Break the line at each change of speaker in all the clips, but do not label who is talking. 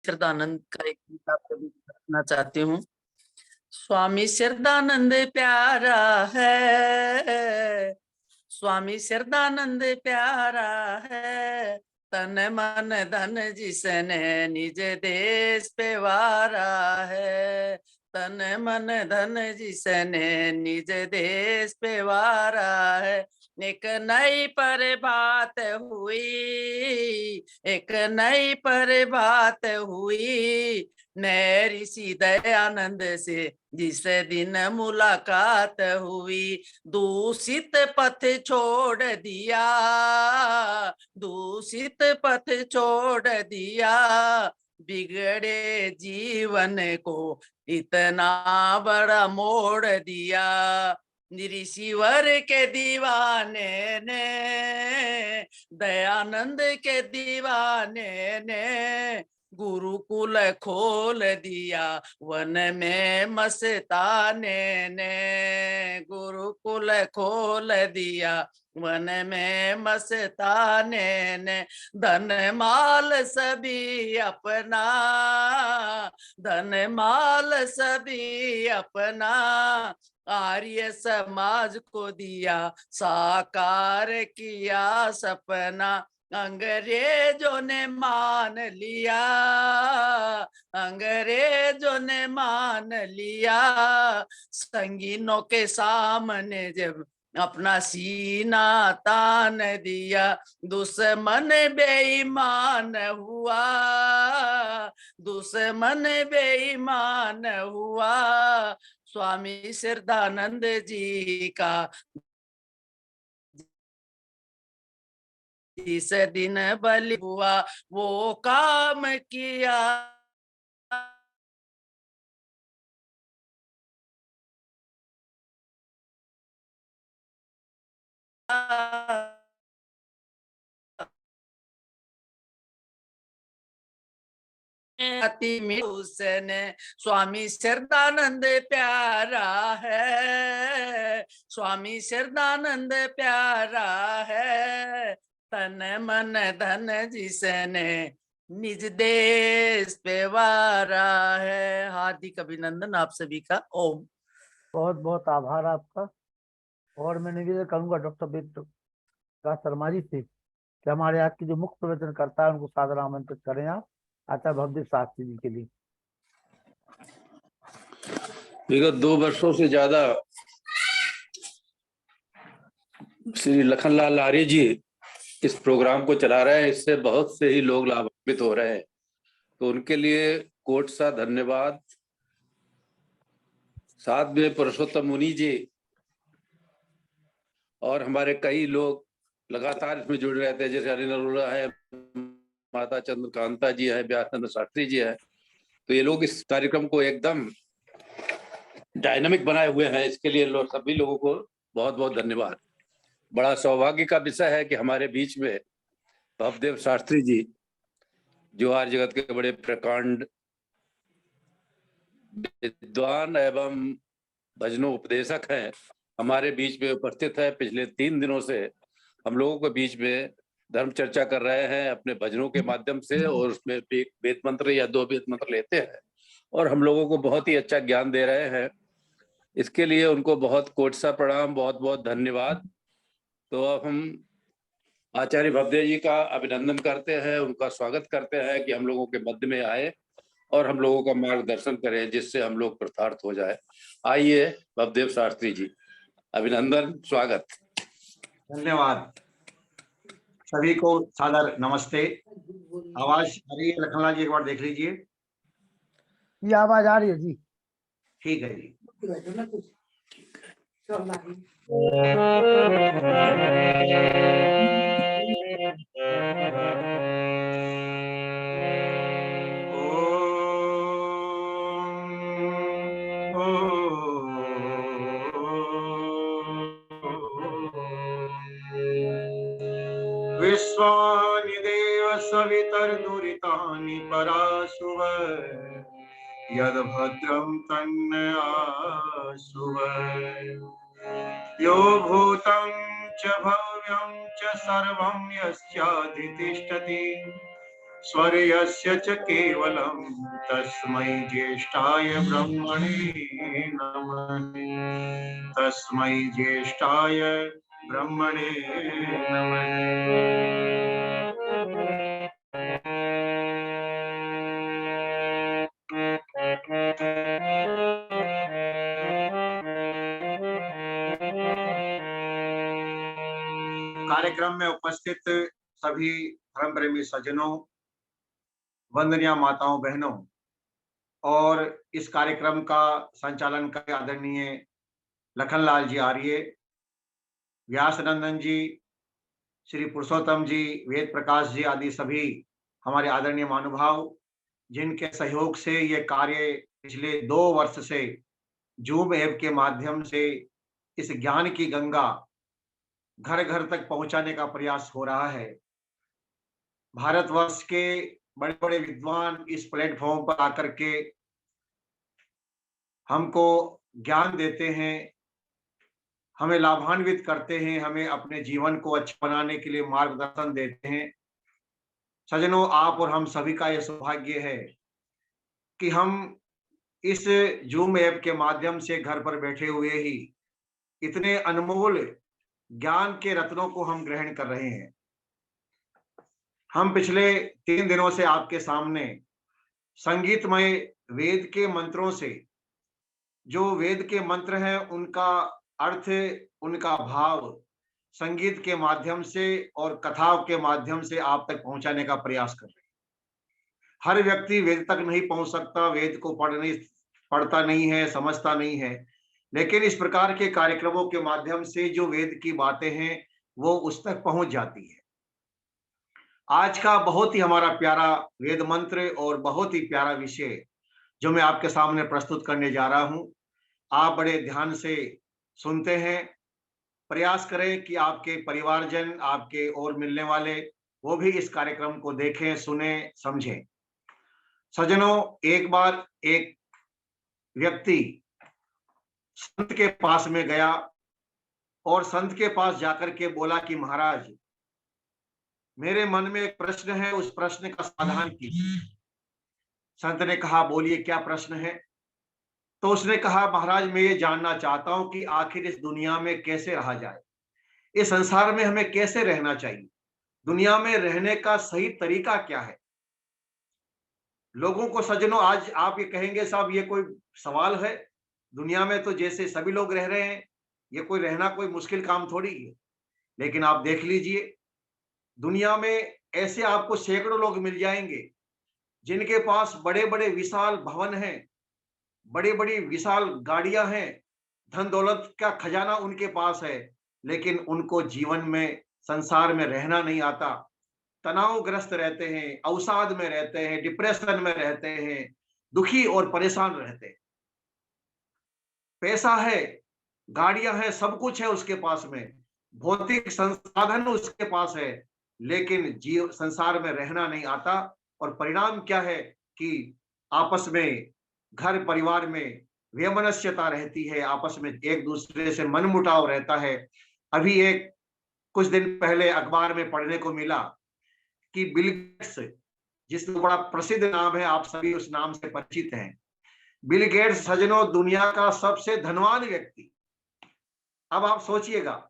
श्रद्धानंद का एक गीत आपको भी रखना चाहती हूँ। स्वामी श्रद्धानंद प्यारा है, स्वामी श्रद्धानंद प्यारा है, तन मन धन जिसने निज देश पे वारा है, तन मन धन जिसने निज देश पे वारा है। एक नई पर बात हुई, एक नई पर बात हुई, नए ऋषि दयानंद से जिस दिन मुलाकात हुई। दूषित पथ छोड़ दिया, दूषित पथ छोड़ दिया, बिगड़े जीवन को इतना बड़ा मोड़ दिया। ऋषिवर के दीवाने ने, दयानंद के दीवाने ने गुरुकुल खोल दिया, वन में मस्ताने ने गुरुकुल खोल दिया, वन में मस्ताने ने। धन माल सभी अपना, धन माल सभी अपना, आर्य समाज को दिया, साकार किया सपना। अंग्रेजों ने मान लिया, अंग्रेजों ने मान लिया, संगीनों के सामने जब अपना सीना तान दिया। दुश्मन बेईमान हुआ, दुश्मन बेईमान हुआ, स्वामी श्रद्धानंद जी का इस दिन बलि हुआ, वो काम किया उसने। स्वामी श्रद्धानंद प्यारा है, स्वामी श्रद्धानंद प्यारा है, तन मन धन जिसने निज देश पे वारा है। हार्दिक अभिनंदन आप सभी का। ओम।
बहुत बहुत आभार आपका। और मैं निवेदन करूंगा डॉक्टर वेद प्रकाश शर्मा जी से कि हमारे आज की जो मुख्य प्रवचन करता है उनको सादर आमंत्रित करें आप आचार्य भवदेव शास्त्री जी के लिए।
विगत 2 वर्षों से ज्यादा श्री लखनलाल आर्य जी इस प्रोग्राम को चला रहे हैं, इससे बहुत से ही लोग लाभान्वित हो रहे हैं, तो उनके लिए कोट सा धन्यवाद। साथ में पुरुषोत्तम मुनि जी और हमारे कई लोग लगातार इसमें जुड़ रहे थे, जैसे हरिन अरोड़ा है, माता चंद्रकांता जी है, व्यासचंद्र शास्त्री जी है, तो ये लोग इस कार्यक्रम को एकदम डायनामिक बनाए हुए हैं। इसके लिए सभी लोगों को बहुत बहुत धन्यवाद। बड़ा सौभाग्य का विषय है कि हमारे बीच में भवदेव शास्त्री जी, जो आर्य जगत के बड़े प्रकांड विद्वान एवं भजनों उपदेशक हैं, हमारे बीच में उपस्थित है। पिछले 3 दिनों से हम लोगों के बीच में धर्म चर्चा कर रहे हैं अपने भजनों के माध्यम से, और उसमें एक वेद मंत्र या 2 वेद मंत्र लेते हैं और हम लोगों को बहुत ही अच्छा ज्ञान दे रहे हैं। इसके लिए उनको बहुत कोट सा प्रणाम, बहुत बहुत धन्यवाद। तो अब हम आचार्य भवदेव जी का अभिनंदन करते हैं, उनका स्वागत करते हैं कि हम लोगों के मध्य में आए और हम लोगों का मार्गदर्शन करें, जिससे हम लोग कृतार्थ हो जाए। आइए भवदेव शास्त्री जी, अभिनंदन, स्वागत।
धन्यवाद। सभी को सादर नमस्ते। आवाज आ रही है लखनलाल जी? एक बार देख लीजिए।
ये आवाज आ रही है जी?
ठीक है जी। विश्वानि देव सवितर्दुरितानि पराशुव, यद्भद्रं तन्नयाशुव। यो भूतं च भव्यं च सर्वं यस्याधितिष्ठति, स्वर्यस्य च केवलं तस्मै ज्येष्ठाय ब्रह्मणे नमः। तस्मै ज्येष्ठाय ब्रह्मणे कार्यक्रम में उपस्थित सभी धर्म प्रेमी सज्जनों, वंदनीय माताओं बहनों और इस कार्यक्रम का संचालन कर आदरणीय लखनलाल जी आर्य, व्यासनंदन जी, श्री पुरुषोत्तम जी, वेद प्रकाश जी आदि सभी हमारे आदरणीय महानुभाव, जिनके सहयोग से ये कार्य पिछले 2 वर्ष से जूम ऐप के माध्यम से इस ज्ञान की गंगा घर घर तक पहुंचाने का प्रयास हो रहा है। भारतवर्ष के बड़े बड़े विद्वान इस प्लेटफॉर्म पर आकर के हमको ज्ञान देते हैं, हमें लाभान्वित करते हैं, हमें अपने जीवन को अच्छा बनाने के लिए मार्गदर्शन देते हैं। सज्जनों, आप और हम सभी का यह सौभाग्य है कि हम इस जूम ऐप के माध्यम से घर पर बैठे हुए ही इतने अनमोल ज्ञान के रत्नों को हम ग्रहण कर रहे हैं। हम पिछले 3 दिनों से आपके सामने संगीतमय वेद के मंत्रों से, जो वेद के मंत्र हैं उनका अर्थ, उनका भाव संगीत के माध्यम से और कथाओं के माध्यम से आप तक पहुंचाने का प्रयास कर रहे हैं। हर व्यक्ति वेद तक नहीं पहुंच सकता, वेद को पढ़ता नहीं है, समझता नहीं है, लेकिन इस प्रकार के कार्यक्रमों के माध्यम से जो वेद की बातें हैं वो उस तक पहुंच जाती है। आज का बहुत ही हमारा प्यारा वेद मंत्र और बहुत ही प्यारा विषय जो मैं आपके सामने प्रस्तुत करने जा रहा हूं, आप बड़े ध्यान से सुनते हैं। प्रयास करें कि आपके परिवारजन, आपके और मिलने वाले, वो भी इस कार्यक्रम को देखें, सुने, समझें। सज्जनों, एक बार एक व्यक्ति संत के पास में गया और संत के पास जाकर के बोला कि महाराज, मेरे मन में एक प्रश्न है, उस प्रश्न का समाधान कीजिए। संत ने कहा, बोलिए क्या प्रश्न है? तो उसने कहा, महाराज मैं ये जानना चाहता हूं कि आखिर इस दुनिया में कैसे रहा जाए, इस संसार में हमें कैसे रहना चाहिए, दुनिया में रहने का सही तरीका क्या है। लोगों को सज्जनों, आज आप ये कहेंगे साहब ये कोई सवाल है, दुनिया में तो जैसे सभी लोग रह रहे हैं, ये कोई रहना कोई मुश्किल काम थोड़ी है। लेकिन आप देख लीजिए, दुनिया में ऐसे आपको सैकड़ों लोग मिल जाएंगे जिनके पास बड़े बड़े विशाल भवन हैं, बड़ी बड़ी विशाल गाड़ियां हैं, धन दौलत का खजाना उनके पास है, लेकिन उनको जीवन में, संसार में रहना नहीं आता। तनावग्रस्त रहते हैं, अवसाद में रहते हैं, डिप्रेशन में रहते हैं, दुखी और परेशान रहते हैं। पैसा है, गाड़ियां हैं, सब कुछ है उसके पास में, भौतिक संसाधन उसके पास है, लेकिन जीव संसार में रहना नहीं आता। और परिणाम क्या है कि आपस में, घर परिवार में वैमनस्यता रहती है, आपस में एक दूसरे से मनमुटाव रहता है। अभी एक कुछ दिन पहले अखबार में पढ़ने को मिला कि बिल गेट्स, जिसका बड़ा प्रसिद्ध नाम है, आप सभी उस नाम से परिचित हैं, बिल गेट्स सज्जनों दुनिया का सबसे धनवान व्यक्ति। अब आप सोचिएगा,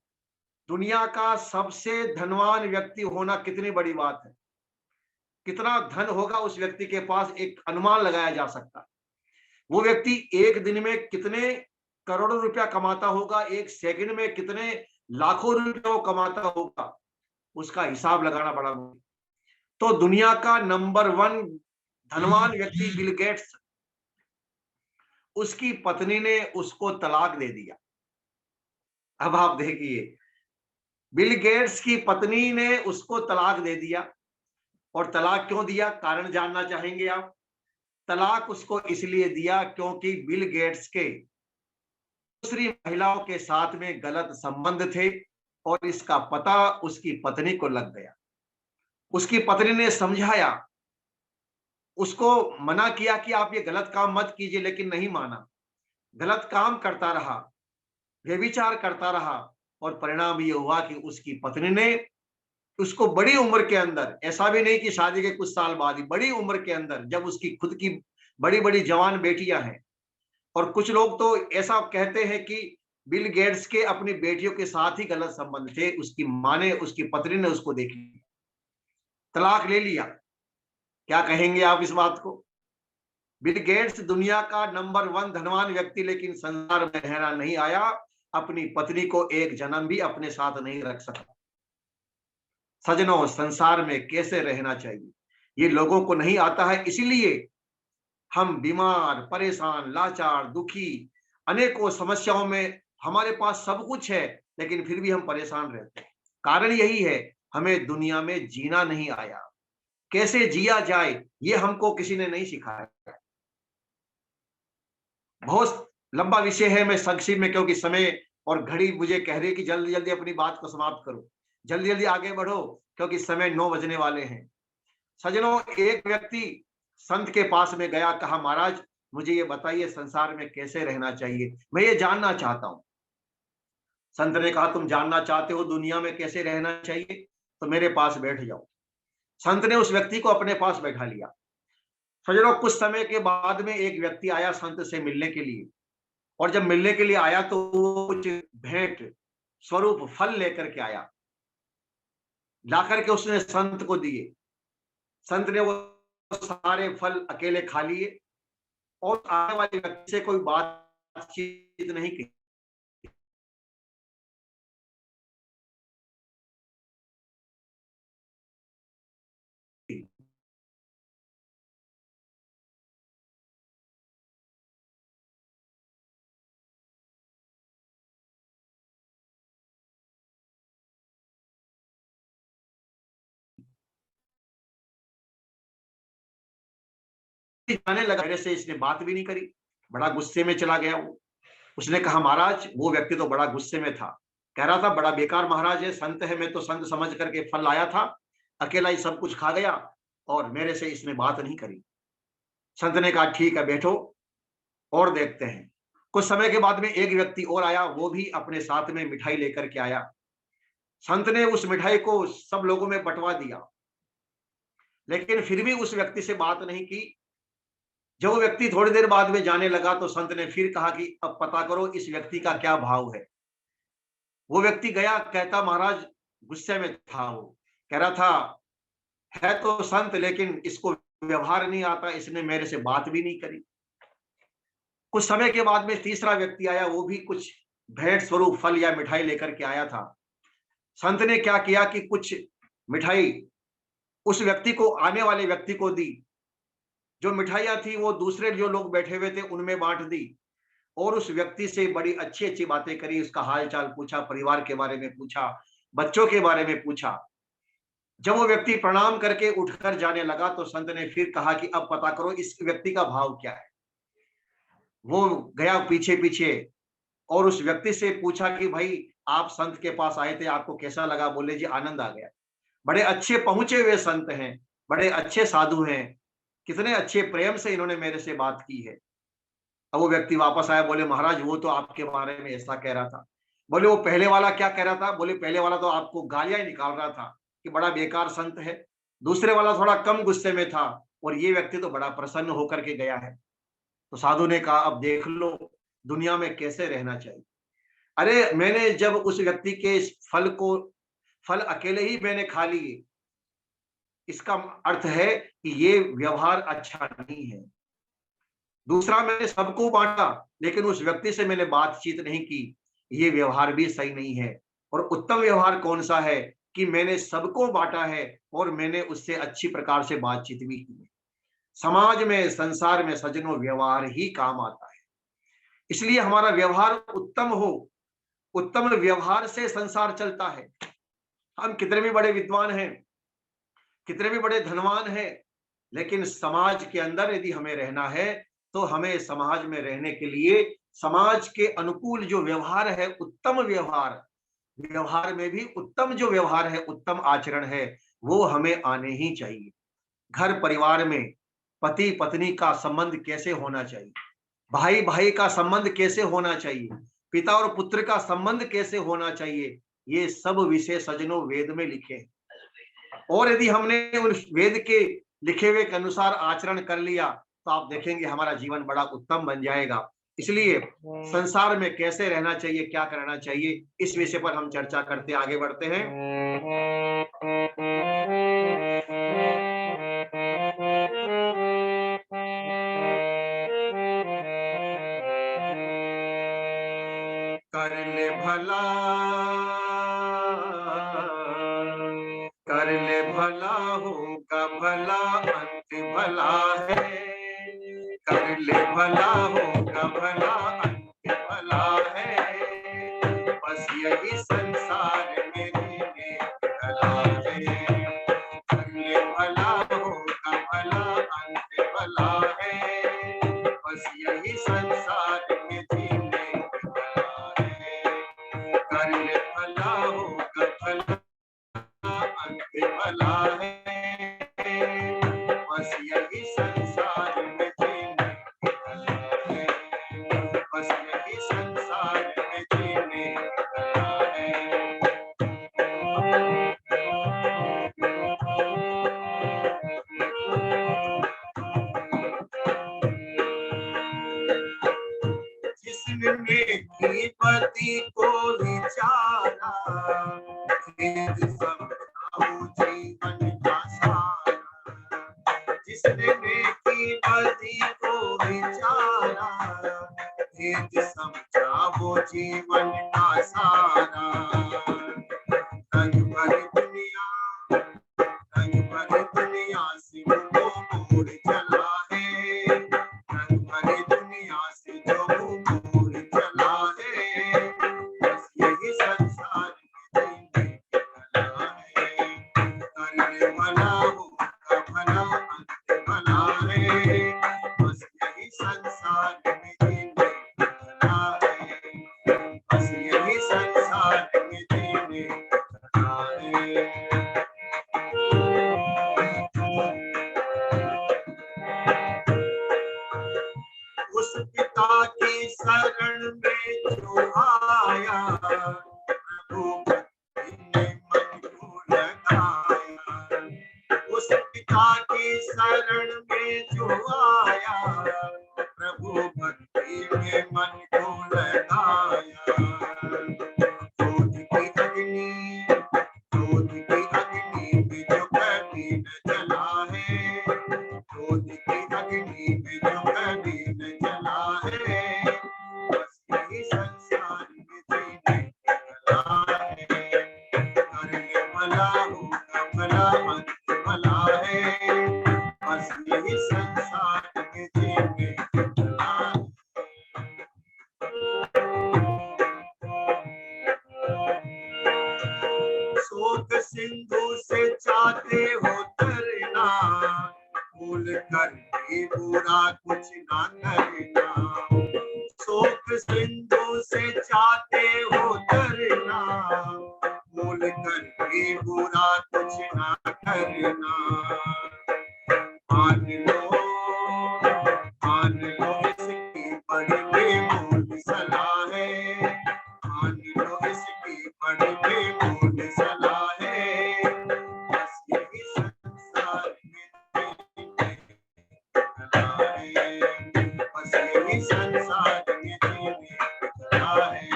दुनिया का सबसे धनवान व्यक्ति होना कितनी बड़ी बात है। कितना धन होगा उस व्यक्ति के पास, एक अनुमान लगाया जा सकता है। वो व्यक्ति एक दिन में कितने करोड़ों रुपया कमाता होगा, एक सेकंड में कितने लाखों रुपया कमाता होगा, उसका हिसाब लगाना बड़ा मुश्किल। तो दुनिया का नंबर 1 धनवान व्यक्ति बिल गेट्स, उसकी पत्नी ने उसको तलाक दे दिया। अब आप देखिए, बिल गेट्स की पत्नी ने उसको तलाक दे दिया। और तलाक क्यों दिया, कारण जानना चाहेंगे आप? तलाक उसको इसलिए दिया क्योंकि बिल गेट्स के दूसरी महिलाओं के साथ में गलत संबंध थे और इसका पता उसकी पत्नी को लग गया। उसकी पत्नी ने समझाया, उसको मना किया कि आप ये गलत काम मत कीजिए, लेकिन नहीं माना, गलत काम करता रहा, व्यभिचार करता रहा। और परिणाम ये हुआ कि उसकी पत्नी ने उसको बड़ी उम्र के अंदर, ऐसा भी नहीं कि शादी के कुछ साल बाद ही, बड़ी उम्र के अंदर जब उसकी खुद की बड़ी बड़ी जवान बेटियां हैं, और कुछ लोग तो ऐसा कहते हैं कि बिल गेट्स के अपनी बेटियों के साथ ही गलत संबंध थे, उसकी माँ ने, उसकी पत्नी ने उसको देख लिया, तलाक ले लिया। क्या कहेंगे आप इस बात को? बिल गेट्स दुनिया का नंबर 1 धनवान व्यक्ति, लेकिन संसार में रहना नहीं आया, अपनी पत्नी को एक जन्म भी अपने साथ नहीं रख सका। सजनों, संसार में कैसे रहना चाहिए ये लोगों को नहीं आता है, इसलिए हम बीमार, परेशान, लाचार, दुखी, अनेकों समस्याओं में, हमारे पास सब कुछ है लेकिन फिर भी हम परेशान रहते हैं। कारण यही है, हमें दुनिया में जीना नहीं आया, कैसे जिया जाए ये हमको किसी ने नहीं सिखाया। बहुत लंबा विषय है, मैं संक्षिप्त में, क्योंकि समय और घड़ी मुझे कह रही है कि जल्दी जल्दी अपनी बात को समाप्त करो, जल्दी जल्दी आगे बढ़ो, क्योंकि समय 9 बजने वाले हैं। सजनों, एक व्यक्ति संत के पास में गया, कहा महाराज मुझे ये बताइए संसार में कैसे रहना चाहिए, मैं ये जानना चाहता हूं। संत ने कहा तुम जानना चाहते हो दुनिया में कैसे रहना चाहिए, तो मेरे पास बैठ जाओ। संत ने उस व्यक्ति को अपने पास बैठा लिया। सजनों, कुछ समय के बाद में एक व्यक्ति आया संत से मिलने के लिए, और जब मिलने के लिए आया तो वो कुछ भेंट स्वरूप फल लेकर के आया, लाकर के उसने संत को दिए। संत ने वो सारे फल अकेले खा लिए और आने वाले व्यक्ति से कोई बातचीत नहीं की। जाने लगा, मेरे से इसने बात भी नहीं करी, बड़ा गुस्से में चला गया वो। उसने कहा महाराज, वो व्यक्ति तो बड़ा गुस्से में था, कह रहा था बड़ा बेकार महाराज है, संत है, मैं तो संत समझ करके फल लाया था, अकेला ही सब कुछ खा गया और मेरे से इसने बात नहीं करी। संत ने कहा ठीक है बैठो और देखते हैं। कुछ समय के बाद में एक व्यक्ति और आया, वो भी अपने साथ में मिठाई लेकर के आया। संत ने उस मिठाई को सब लोगों में बंटवा दिया, लेकिन फिर भी उस व्यक्ति से बात नहीं की। जब वो व्यक्ति थोड़ी देर बाद में जाने लगा तो संत ने फिर कहा कि अब पता करो इस व्यक्ति का क्या भाव है। वो व्यक्ति गया, कहता महाराज गुस्से में था, वो कह रहा था है तो संत लेकिन इसको व्यवहार नहीं आता, इसने मेरे से बात भी नहीं करी। कुछ समय के बाद में तीसरा व्यक्ति आया, वो भी कुछ भेंट स्वरूप फल या मिठाई लेकर के आया था। संत ने क्या किया कि कुछ मिठाई उस व्यक्ति को, आने वाले व्यक्ति को दी। जो मिठाइयां थी वो दूसरे जो लोग बैठे हुए थे उनमें बांट दी, और उस व्यक्ति से बड़ी अच्छी अच्छी बातें करी, उसका हाल चाल पूछा, परिवार के बारे में पूछा, बच्चों के बारे में पूछा। जब वो व्यक्ति प्रणाम करके उठकर जाने लगा तो संत ने फिर कहा कि अब पता करो इस व्यक्ति का भाव क्या है। वो गया पीछे पीछे और उस व्यक्ति से पूछा कि भाई आप संत के पास आए थे, आपको कैसा लगा? बोले जी आनंद आ गया, बड़े अच्छे पहुंचे हुए संत हैं, बड़े अच्छे साधु हैं, कितने अच्छे प्रेम से इन्होंने मेरे से बात की है। अब वो व्यक्ति वापस आया, बोले महाराज वो तो आपके बारे में ऐसा कह रहा था। बोले वो पहले वाला क्या कह रहा था? बोले पहले वाला तो आपको गालियां ही निकाल रहा था कि बड़ा बेकार संत है। दूसरे वाला थोड़ा कम गुस्से में था और ये व्यक्ति तो बड़ा प्रसन्न होकर के गया है। तो साधु ने कहा अब देख लो दुनिया में कैसे रहना चाहिए। अरे मैंने जब उस व्यक्ति के इस फल अकेले ही मैंने खा लिए, इसका अर्थ है कि ये व्यवहार अच्छा नहीं है। दूसरा मैंने सबको बांटा लेकिन उस व्यक्ति से मैंने बातचीत नहीं की, ये व्यवहार भी सही नहीं है। और उत्तम व्यवहार कौन सा है कि मैंने सबको बांटा है और मैंने उससे अच्छी प्रकार से बातचीत भी की है। समाज में, संसार में सज्जनों व्यवहार ही काम आता है, इसलिए हमारा व्यवहार उत्तम हो। उत्तम व्यवहार से संसार चलता है। हम कितने भी बड़े विद्वान हैं, कितने भी बड़े धनवान हैं, लेकिन समाज के अंदर यदि हमें रहना है तो हमें समाज में रहने के लिए समाज के अनुकूल जो व्यवहार है, उत्तम व्यवहार में भी उत्तम जो व्यवहार है, उत्तम आचरण है, वो हमें आने ही चाहिए। घर परिवार में पति पत्नी का संबंध कैसे होना चाहिए, भाई भाई का संबंध कैसे होना चाहिए, पिता और पुत्र का संबंध कैसे होना चाहिए, ये सब विषय सज्जनों वेद में लिखे हैं। और यदि हमने उस वेद के लिखे हुए के अनुसार आचरण कर लिया तो आप देखेंगे हमारा जीवन बड़ा उत्तम बन जाएगा। इसलिए संसार में कैसे रहना चाहिए, क्या करना चाहिए, इस विषय पर हम चर्चा करते आगे बढ़ते हैं। कर ले भला, कर ले भला, होगा भला, अंत भला है। कर ले भला, होगा भला, अंत भला है। बस यही संसार में जीने की कला है। कर ले भला, होगा भला, अंत भला है। बस यही संसार में जीने की कला है। कर ले भला, होगा भला, अंत भला है। बस यही संसार में जीने की कला है। बस यही संसार में जीने की कला है। जिसने नेकी पति को विचारा, भेद समझाओ जीवन का सारा। जिसने नेकी पति को विचारा, भेद समझाओ जीवन का सारा। रंग भरी दुनिया, रंग भरी दुनिया से वो मोड़ चला है। रंग भरी दुनिया से जो मोड़ चला है। बस यही संसार में जीने की कला है। कर ले भला, होगा भला, अंत भला है। बस यही संसार में जीने की कला है। बस यही संसार में जीने की कला है। उस पिता की शरण में जो आया, प्रभु भक्ति में मन को लगाया। उस पिता की शरण में जो आया, प्रभु भक्ति में मन को लगाया। क्रोध की अग्नि, क्रोध की अग्नि में जो कभी न जला है। क्रोध की अग्नि में जो कभी न जला है। बस यही संसार में जीने की कला है। कर ले भला, होगा भला, अंत भला है। बस यही संसार में जीने की कला है। शोक सिंधु से चाहते हो तरना, भूल कर भी बुरा कुछ ना करना। शोक सिंधु से चाहते हो तरना, भूल कर भी बुरा कुछ ना करना। मान लो, मान लो इसकी बड़ी बेमूल सलाह है। मान लो इसकी बड़ी बेमूल सलाह है। बस यही संसार में जीने की कला है। बस यही संसार में जीने की कला है।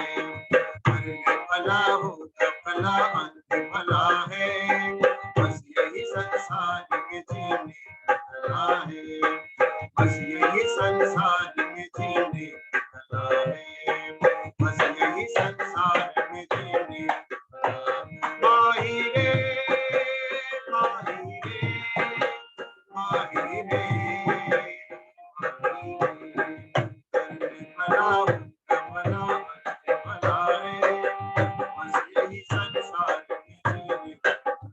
कर ले भला, होगा भला, अंत भला है। बस यही संसार में जीने की कला है। बस यही संसार में जीने की कला है। बस यही संसार में जीने की कला है। माही रे, माही रे, माही रे, माही रे। कर ले भला, होगा भला, अंत भला है। बस यही संसार में जीने की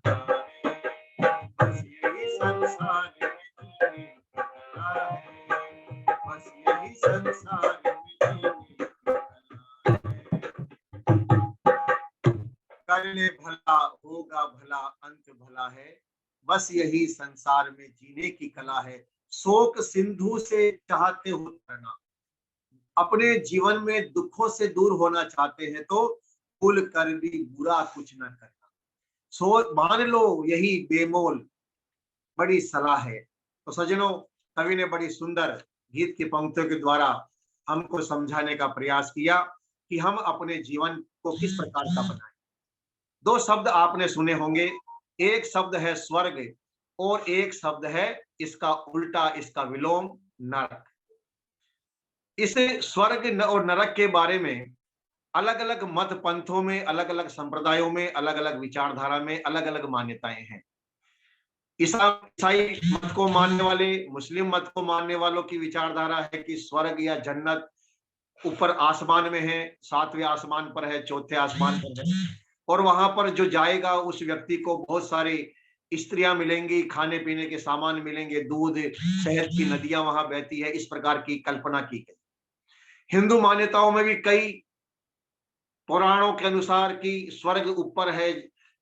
कला है। बस यही संसार में जीने की कला है। बस यही संसार में जीने की कला है। कर ले भला, होगा भला, अंत भला है। बस यही संसार में जीने की कला है। शोक सिंधु से चाहते हो तरना, अपने जीवन में दुखों से दूर होना चाहते हैं तो भूल कर भी बुरा कुछ न करना। सो मान लो यही बेमोल बड़ी सलाह है। तो सज्जनों, कवि ने बड़ी सुंदर गीत की पंक्तियों के द्वारा हमको समझाने का प्रयास किया कि हम अपने जीवन को किस प्रकार का बनाएं। दो शब्द आपने सुने होंगे, एक शब्द है स्वर्ग और एक शब्द है इसका उल्टा, इसका विलोम नरक। इस स्वर्ग और नरक के बारे में अलग अलग मत पंथों में, अलग अलग संप्रदायों में, अलग अलग विचारधारा में अलग अलग मान्यताएं हैं। ईसाई मत को मानने वाले, मुस्लिम मत को मानने वालों की विचारधारा है कि स्वर्ग या जन्नत ऊपर आसमान में है, 7वें आसमान पर है, 4थे आसमान पर है, और वहां पर जो जाएगा उस व्यक्ति को बहुत सारी स्त्रियां मिलेंगी, खाने पीने के सामान मिलेंगे, दूध शहद की नदियां वहां बहती है, इस प्रकार की कल्पना की गई। हिंदू मान्यताओं में भी कई पुराणों के अनुसार कि स्वर्ग ऊपर है,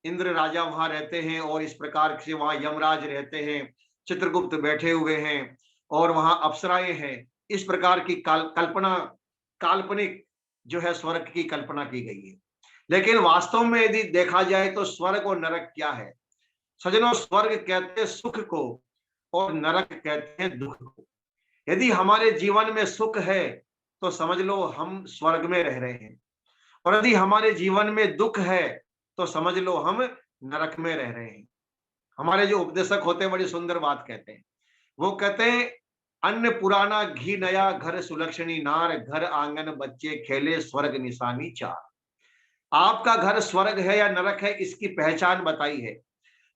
इंद्र राजा वहां रहते हैं और इस प्रकार से वहां यमराज रहते हैं, चित्रगुप्त बैठे हुए हैं और वहां अप्सराएं हैं। इस प्रकार की कल्पना, काल्पनिक जो है स्वर्ग की कल्पना की गई है। लेकिन वास्तव में यदि देखा जाए तो स्वर्ग और नरक क्या है सज्जनों? स्वर्ग कहते हैं सुख को और नरक कहते हैं दुख को। यदि हमारे जीवन में सुख है तो समझ लो हम स्वर्ग में रह रहे हैं, और यदि हमारे जीवन में दुख है तो समझ लो हम नरक में रह रहे हैं। हमारे जो उपदेशक होते हैं बड़ी सुंदर बात कहते हैं। वो कहते हैं, अन्न पुराना घी नया, घर सुलक्षणी नार, घर आंगन बच्चे खेले, स्वर्ग निशानी चार। आपका घर स्वर्ग है या नरक है, इसकी पहचान बताई है।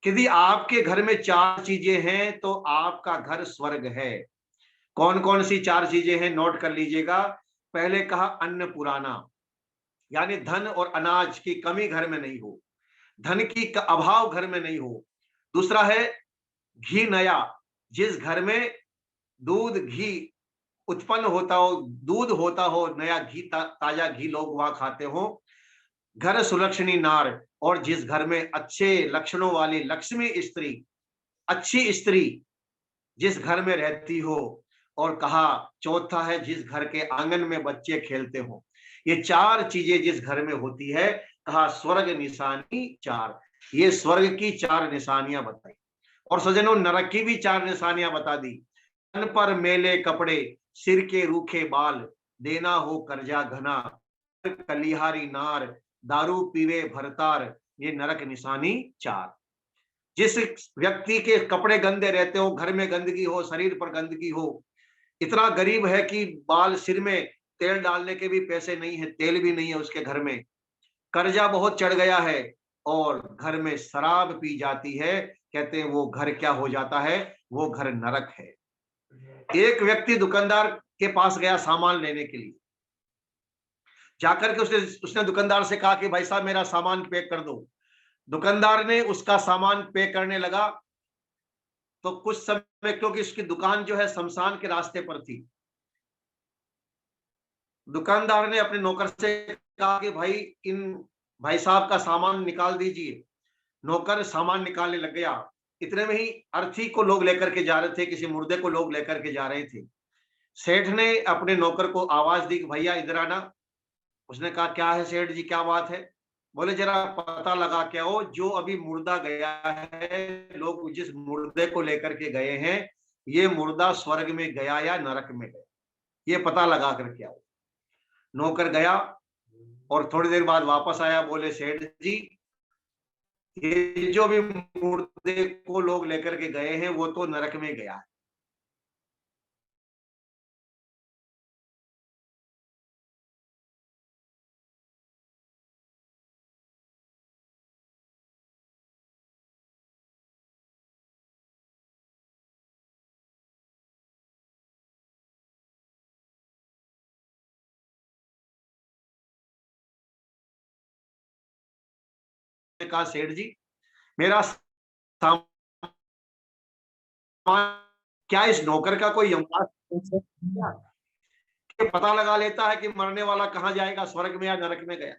यदि आपके घर में 4 चीजें हैं तो आपका घर स्वर्ग है। कौन कौन सी 4 चीजें हैं, नोट कर लीजिएगा। पहले कहा अन्न पुराना, यानी धन और अनाज की कमी घर में नहीं हो, धन की अभाव घर में नहीं हो। दूसरा है घी नया, जिस घर में दूध घी उत्पन्न होता हो, दूध होता हो, नया घी, ताजा घी लोग वहां खाते हो। घर सुलक्षणी नार, और जिस घर में अच्छे लक्षणों वाली लक्ष्मी स्त्री, अच्छी स्त्री जिस घर में रहती हो। और कहा चौथा है जिस घर के आंगन में बच्चे खेलते हो। ये 4 चीजें जिस घर में होती है, कहा स्वर्ग निशानी 4। ये स्वर्ग की 4 निशानियां बताई। और सज्जनों, नरक की भी 4 निशानियां बता दी। तन पर मेले कपड़े, सिर के रूखे बाल, देना हो कर्जा घना, कलिहारी नार, दारू पीवे भरतार। ये नरक निशानी 4। जिस व्यक्ति के कपड़े गंदे रहते हो, घर में गंदगी हो, शरीर पर गंदगी हो, इतना गरीब है कि बाल सिर में तेल डालने के भी पैसे नहीं है, तेल भी नहीं है उसके घर में, कर्जा बहुत चढ़ गया है और घर में शराब पी जाती है, कहते हैं वो घर क्या हो जाता है, वो घर नरक है। एक व्यक्ति दुकानदार के पास गया सामान लेने के लिए, जाकर के उसने दुकानदार से कहा कि भाई साहब मेरा सामान पैक कर दो। दुकानदार ने उसका सामान पैक करने लगा तो कुछ समय, क्योंकि उसकी दुकान जो है शमशान के रास्ते पर थी, दुकानदार ने अपने नौकर से कहा कि भाई इन भाई साहब का सामान निकाल दीजिए। नौकर सामान निकालने लग गया। इतने में ही अर्थी को लोग लेकर के जा रहे थे, किसी मुर्दे को लोग लेकर के जा रहे थे। सेठ ने अपने नौकर को आवाज दी कि भैया इधर आना। उसने कहा क्या है सेठ जी, क्या बात है? बोले जरा पता लगा के आओ, जो अभी मुर्दा गया है, लोग जिस मुर्दे को लेकर के गए हैं, ये मुर्दा स्वर्ग में गया या नरक में गया, ये पता लगा करके आओ। नौकर गया और थोड़ी देर बाद वापस आया। बोले सेठ जी, ये जो भी मुर्दे को लोग लेकर के गए हैं वो तो नरक में गया है। कहा सेठ जी मेरा सामान, क्या इस नौकर का कोई यमराज पता लगा लेता है कि मरने वाला कहाँ जाएगा, स्वर्ग में या नरक में गया?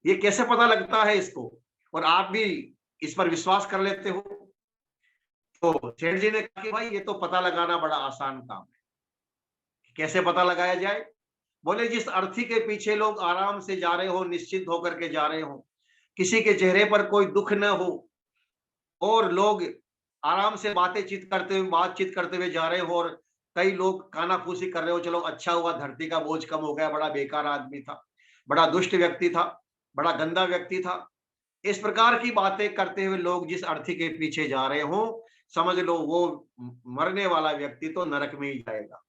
ये कैसे पता लगता है इसको? और आप भी इस पर विश्वास कर लेते हो। तो सेठ जी ने कहा कि भाई ये तो पता लगाना बड़ा आसान काम है। कैसे पता लगाया जाए? बोले जिस अर्थी के पीछे लोग आराम से जा रहे हो, निश्चित होकर के जा रहे हो, किसी के चेहरे पर कोई दुख न हो और लोग आराम से बातचीत करते हुए जा रहे हो और कई लोग कानाफूसी कर रहे हो, चलो अच्छा हुआ धरती का बोझ कम हो गया, बड़ा बेकार आदमी था, बड़ा दुष्ट व्यक्ति था, बड़ा गंदा व्यक्ति था। इस प्रकार की बातें करते हुए लोग जिस अर्थी के पीछे जा रहे हो, समझ लो वो मरने वाला व्यक्ति तो नरक में ही जाएगा।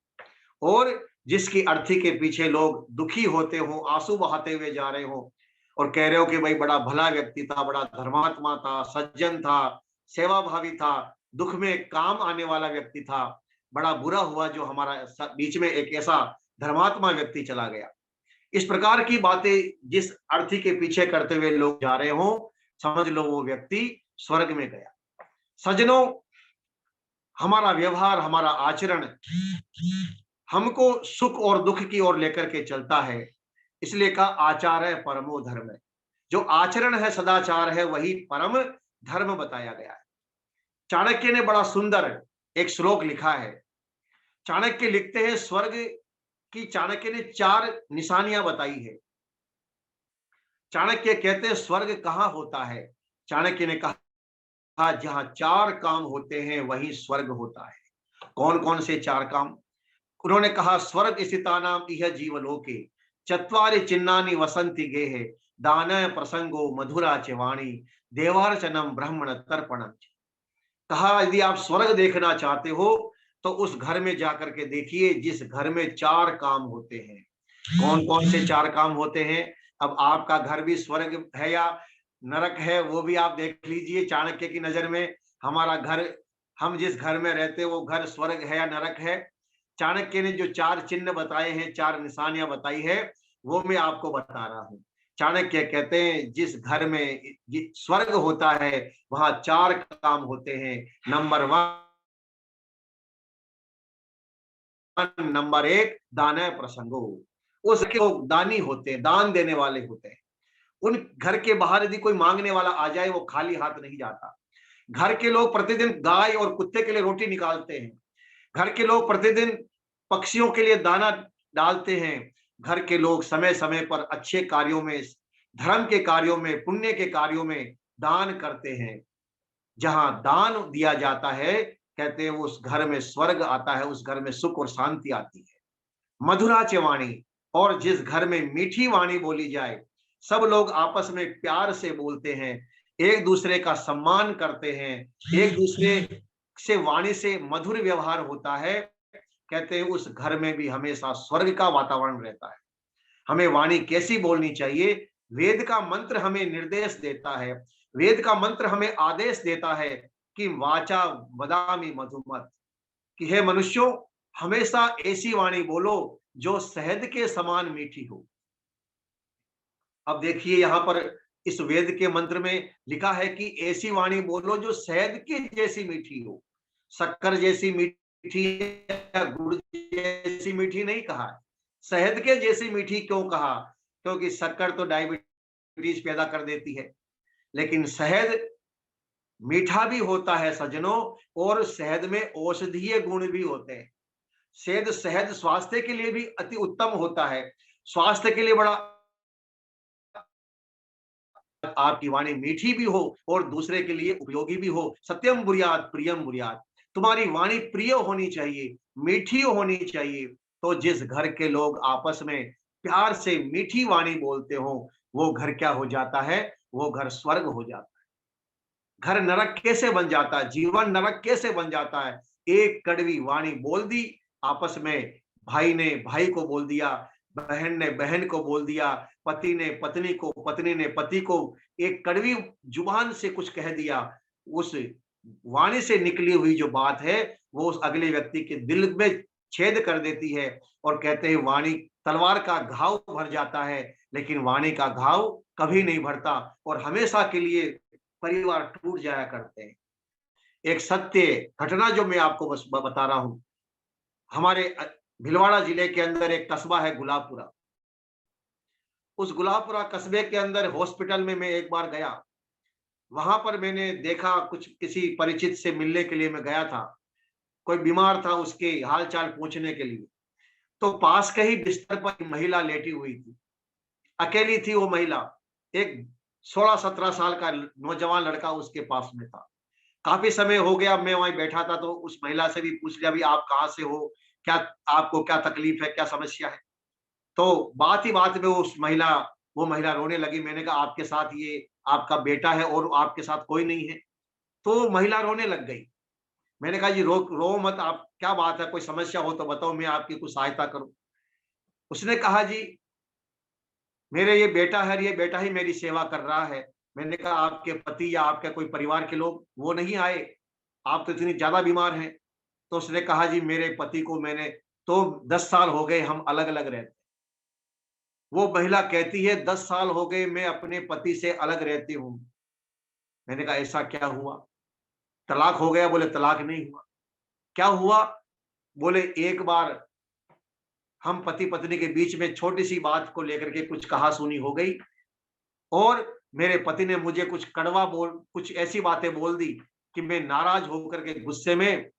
और जिसकी अर्थी के पीछे लोग दुखी होते हो, आंसू बहाते हुए जा रहे हो और कह रहे हो कि भाई बड़ा भला व्यक्ति था, बड़ा धर्मात्मा था, सज्जन था, सेवाभावी था, दुख में काम आने वाला व्यक्ति था, बड़ा बुरा हुआ जो हमारा बीच में एक ऐसा धर्मात्मा व्यक्ति चला गया। इस प्रकार की बातें जिस अर्थी के पीछे करते हुए लोग जा रहे हो, समझ लो वो व्यक्ति स्वर्ग में गया। सज्जनों, हमारा व्यवहार, हमारा आचरण हमको सुख और दुख की ओर लेकर के चलता है। इसलिए कहा आचार है परमो धर्म है। जो आचरण है, सदाचार है, वही परम धर्म बताया गया है। चाणक्य ने बड़ा सुंदर एक श्लोक लिखा है। चाणक्य लिखते हैं, स्वर्ग की चाणक्य ने 4 निशानियां बताई है। चाणक्य कहते हैं स्वर्ग कहां होता है? चाणक्य ने कहा जहां 4 काम होते हैं वहीं स्वर्ग होता है। कौन कौन से 4 काम? उन्होंने कहा स्वर्ग स्थितानाम इह जीवलोके चत्वारि चिन्हानि वसंति गेहे दान प्रसंगो मधुरा च वाणी देवार्चनम ब्राह्मण तर्पणम। कहा यदि आप स्वर्ग देखना चाहते हो तो उस घर में जाकर के देखिए जिस घर में 4 काम होते हैं। कौन कौन से 4 काम होते हैं? अब आपका घर भी स्वर्ग है या नरक है वो भी आप देख लीजिए। चाणक्य की नजर में हमारा घर, हम जिस घर में रहते हैं वो घर स्वर्ग है या नरक है? चाणक्य ने जो 4 चिन्ह बताए हैं, 4 निशानियां बताई है, वो मैं आपको बता रहा हूं। चाणक्य कहते हैं जिस घर में स्वर्ग होता है वहां 4 काम होते हैं। नंबर 1 दान प्रसंगो। उस लोग दानी होते हैं, दान देने वाले होते हैं। उन घर के बाहर यदि कोई मांगने वाला आ जाए वो खाली हाथ नहीं जाता। घर के लोग प्रतिदिन गाय और कुत्ते के लिए रोटी निकालते हैं। घर के लोग प्रतिदिन पक्षियों के लिए दाना डालते हैं। घर के लोग समय समय पर अच्छे कार्यों में, धर्म के कार्यों में, पुण्य के कार्यों में दान करते हैं। जहां दान दिया जाता है, कहते हैं उस घर में स्वर्ग आता है, उस घर में सुख और शांति आती है। मधुरा च वाणी, और जिस घर में मीठी वाणी बोली जाए, सब लोग आपस में प्यार से बोलते हैं, एक दूसरे का सम्मान करते हैं, एक दूसरे से वाणी से मधुर व्यवहार होता है, कहते हैं उस घर में भी हमेशा स्वर्ग का वातावरण रहता है। हमें वाणी कैसी बोलनी चाहिए? वेद का मंत्र हमें निर्देश देता है, वेद का मंत्र हमें आदेश देता है कि वाचा वदामि मधुमत, कि हे मनुष्यों हमेशा ऐसी वाणी बोलो जो शहद के समान मीठी हो। अब देखिए यहां पर इस वेद के मंत्र में लिखा है कि ऐसी वाणी बोलो जो शहद के जैसी मीठी हो। शक्कर जैसी मीठी या गुड़ जैसी मीठी नहीं कहा, शहद के जैसी मीठी क्यों कहा? क्योंकि शक्कर तो डायबिटीज पैदा कर देती है, लेकिन शहद मीठा भी होता है सज्जनों, और शहद में औषधीय गुण भी होते हैं। शहद स्वास्थ्य के लिए भी अति उत्तम होता है, स्वास्थ्य के लिए बड़ा। आपकी वाणी मीठी भी हो और दूसरे के लिए उपयोगी भी हो। सत्यम बुर्यात प्रियम बुर्यात, तुम्हारी वाणी प्रिय होनी चाहिए, मीठी होनी चाहिए। तो जिस घर के लोग आपस में प्यार से मीठी वाणी बोलते हो, वो घर क्या हो जाता है? वो घर स्वर्ग हो जाता है। घर नरक कैसे बन जाता है? जीवन नरक कैसे बन जाता है? एक कड़वी वाणी बोल दी आपस में, भाई ने भाई को बोल दिया, बहन ने बहन को बोल दिया, पति ने पत्नी को, पत्नी ने पति को, एक कड़वी जुबान से कुछ कह दिया, उस वाणी से निकली हुई जो बात है वो उस अगले व्यक्ति के दिल में छेद कर देती है। और कहते हैं वाणी तलवार का घाव भर जाता है, लेकिन वाणी का घाव कभी नहीं भरता और हमेशा के लिए परिवार टूट जाया करते हैं। एक सत्य घटना जो मैं आपको बस बता रहा हूं, हमारे भीलवाड़ा जिले के अंदर एक कस्बा है गुलाबपुरा। उस गुलाबपुरा कस्बे के अंदर हॉस्पिटल में मैं एक बार गया। वहां पर मैंने देखा, कुछ किसी परिचित से मिलने के लिए मैं गया था, कोई बीमार था, उसके हाल चाल पूछने के लिए। तो पास के ही बिस्तर पर महिला लेटी हुई थी, अकेली थी वो महिला। एक 16-17 साल का नौजवान लड़का उसके पास में था। काफी समय हो गया, मैं वहीं बैठा था, तो उस महिला से भी पूछ लिया, भी आप कहाँ से हो, क्या आपको क्या तकलीफ है, क्या समस्या है। तो बात ही बात में वो महिला रोने लगी। मैंने कहा आपके साथ ये आपका बेटा है और आपके साथ कोई नहीं है। तो महिला रोने लग गई। मैंने कहा जी रो मत, आप क्या बात है, कोई समस्या हो तो बताओ, मैं आपकी कुछ सहायता करूं। उसने कहा जी मेरे ये बेटा है, ये बेटा ही मेरी सेवा कर रहा है। मैंने कहा आपके पति या आपके कोई परिवार के लोग वो नहीं आए, आप तो इतनी ज्यादा बीमार हैं। तो उसने कहा जी मेरे पति को मैंने तो 10 साल हो गए हम अलग अलग रहते। वो महिला कहती है 10 साल हो गए मैं अपने पति से अलग रहती हूँ। मैंने कहा ऐसा क्या हुआ, तलाक हो गया? बोले तलाक नहीं हुआ। क्या हुआ? बोले एक बार हम पति पत्नी के बीच में छोटी सी बात को लेकर के कुछ कहा सुनी हो गई और मेरे पति ने मुझे कुछ ऐसी बातें बोल दी कि मैं नाराज होकर के गुस्से में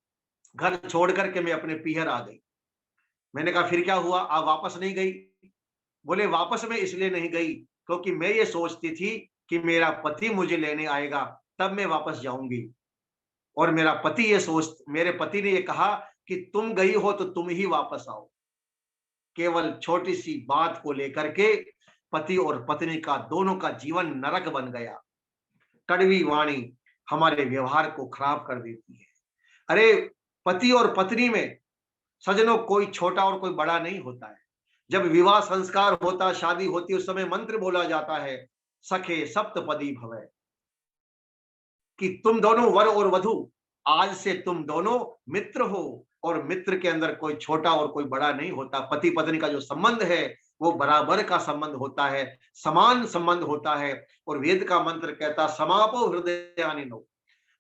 घर छोड़ करके मैं अपने पीहर आ गई। मैंने कहा फिर क्या हुआ, आप वापस नहीं गई? बोले वापस मैं इसलिए नहीं गई क्योंकि मैं ये सोचती थी कि मेरा पति मुझे लेने आएगा तब मैं वापस जाऊंगी, और मेरे पति ने ये कहा कि तुम गई हो तो तुम ही वापस आओ। केवल छोटी सी बात को लेकर के पति और पत्नी का दोनों का जीवन नरक बन गया। कड़वी वाणी हमारे व्यवहार को खराब कर देती है। अरे पति और पत्नी में सजनों कोई छोटा और कोई बड़ा नहीं होता है। जब विवाह संस्कार होता, शादी होती, उस समय मंत्र बोला जाता है सखे सप्तपदी भवै, कि तुम दोनों वर और वधू आज से तुम दोनों मित्र हो, और मित्र के अंदर कोई छोटा और कोई बड़ा नहीं होता। पति पत्नी का जो संबंध है वो बराबर का संबंध होता है, समान संबंध होता है। और वेद का मंत्र कहता समापो हृदयानिनो,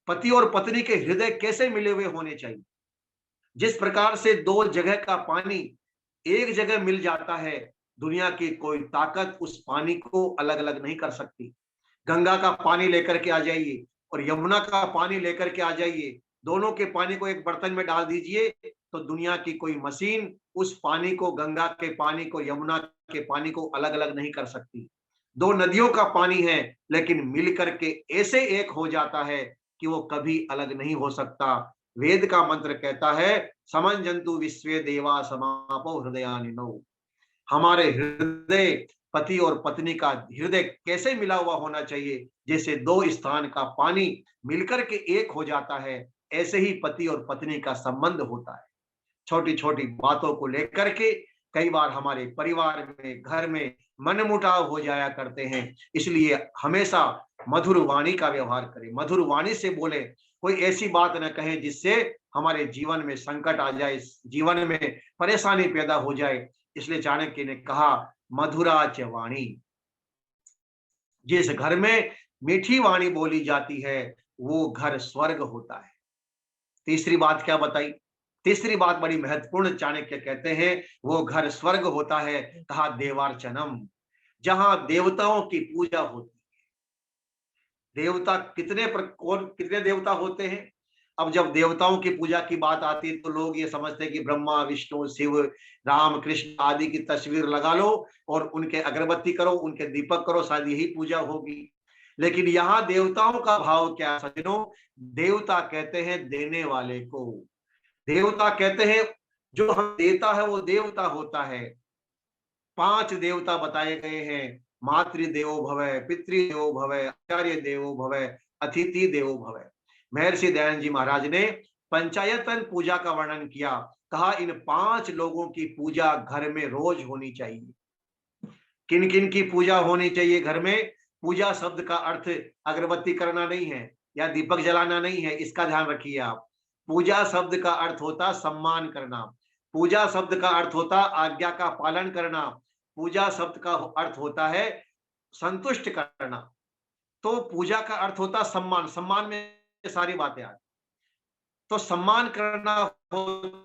पति और पत्नी के हृदय कैसे मिले हुए होने चाहिए। जिस प्रकार से दो जगह का पानी एक जगह मिल जाता है, दुनिया की कोई ताकत उस पानी को अलग अलग नहीं कर सकती। गंगा का पानी लेकर के आ जाइए और यमुना का पानी लेकर के आ जाइए, दोनों के पानी को एक बर्तन में डाल दीजिए तो दुनिया की कोई मशीन उस पानी को, गंगा के पानी को, यमुना के पानी को अलग अलग नहीं कर सकती। दो नदियों का पानी है लेकिन मिल करके ऐसे एक हो जाता है कि वो कभी अलग नहीं हो सकता। वेद का मंत्र कहता है समंजंतु विश्वे देवा समापो हृदयानिनो। हमारे हृदय, पति और पत्नी का हृदय कैसे मिला हुआ होना चाहिए, जैसे दो स्थान का पानी मिलकर के एक हो जाता है, ऐसे ही पति और पत्नी का संबंध होता है। छोटी छोटी बातों को लेकर के कई बार हमारे परिवार में, घर में मनमुटाव हो जाया करते हैं। इसलिए हमेशा मधुर वाणी का व्यवहार करें, मधुर वाणी से बोले, कोई ऐसी बात न कहें जिससे हमारे जीवन में संकट आ जाए, जीवन में परेशानी पैदा हो जाए। इसलिए चाणक्य ने कहा मधुरा च वाणी, जिस घर में मीठी वाणी बोली जाती है वो घर स्वर्ग होता है। तीसरी बात क्या बताई? तीसरी बात बड़ी महत्वपूर्ण, चाणक्य कहते हैं वो घर स्वर्ग होता है। कहा देवार्चनम, जहां देवताओं की पूजा होती है। देवता कितने देवता होते हैं? अब जब देवताओं की पूजा की बात आती है तो लोग ये समझते हैं कि ब्रह्मा, विष्णु, शिव, राम, कृष्ण आदि की तस्वीर लगा लो और उनके अगरबत्ती करो, उनके दीपक करो, शायद यही पूजा होगी। लेकिन यहाँ देवताओं का भाव क्या सज्जनों? देवता कहते हैं देने वाले को। देवता कहते हैं जो हम देता है वो देवता होता है। 5 देवता बताए गए हैं, मातृ देवो भवै, पितृ देवो भवै, आचार्य देवो भवै, अतिथि देवो भवै। महर्षि दयानंद जी महाराज ने पंचायतन पूजा का वर्णन किया। कहा इन 5 लोगों की पूजा घर में रोज होनी चाहिए। किन किन की पूजा होनी चाहिए घर में? पूजा शब्द का अर्थ अगरबत्ती करना नहीं है या दीपक जलाना नहीं है, इसका ध्यान रखिए आप। पूजा शब्द का अर्थ होता सम्मान करना, पूजा शब्द का अर्थ होता आज्ञा का पालन करना, पूजा शब्द का अर्थ होता है संतुष्ट करना। तो पूजा का अर्थ होता सम्मान, सम्मान में सारी बातें आती। तो सम्मान करना होता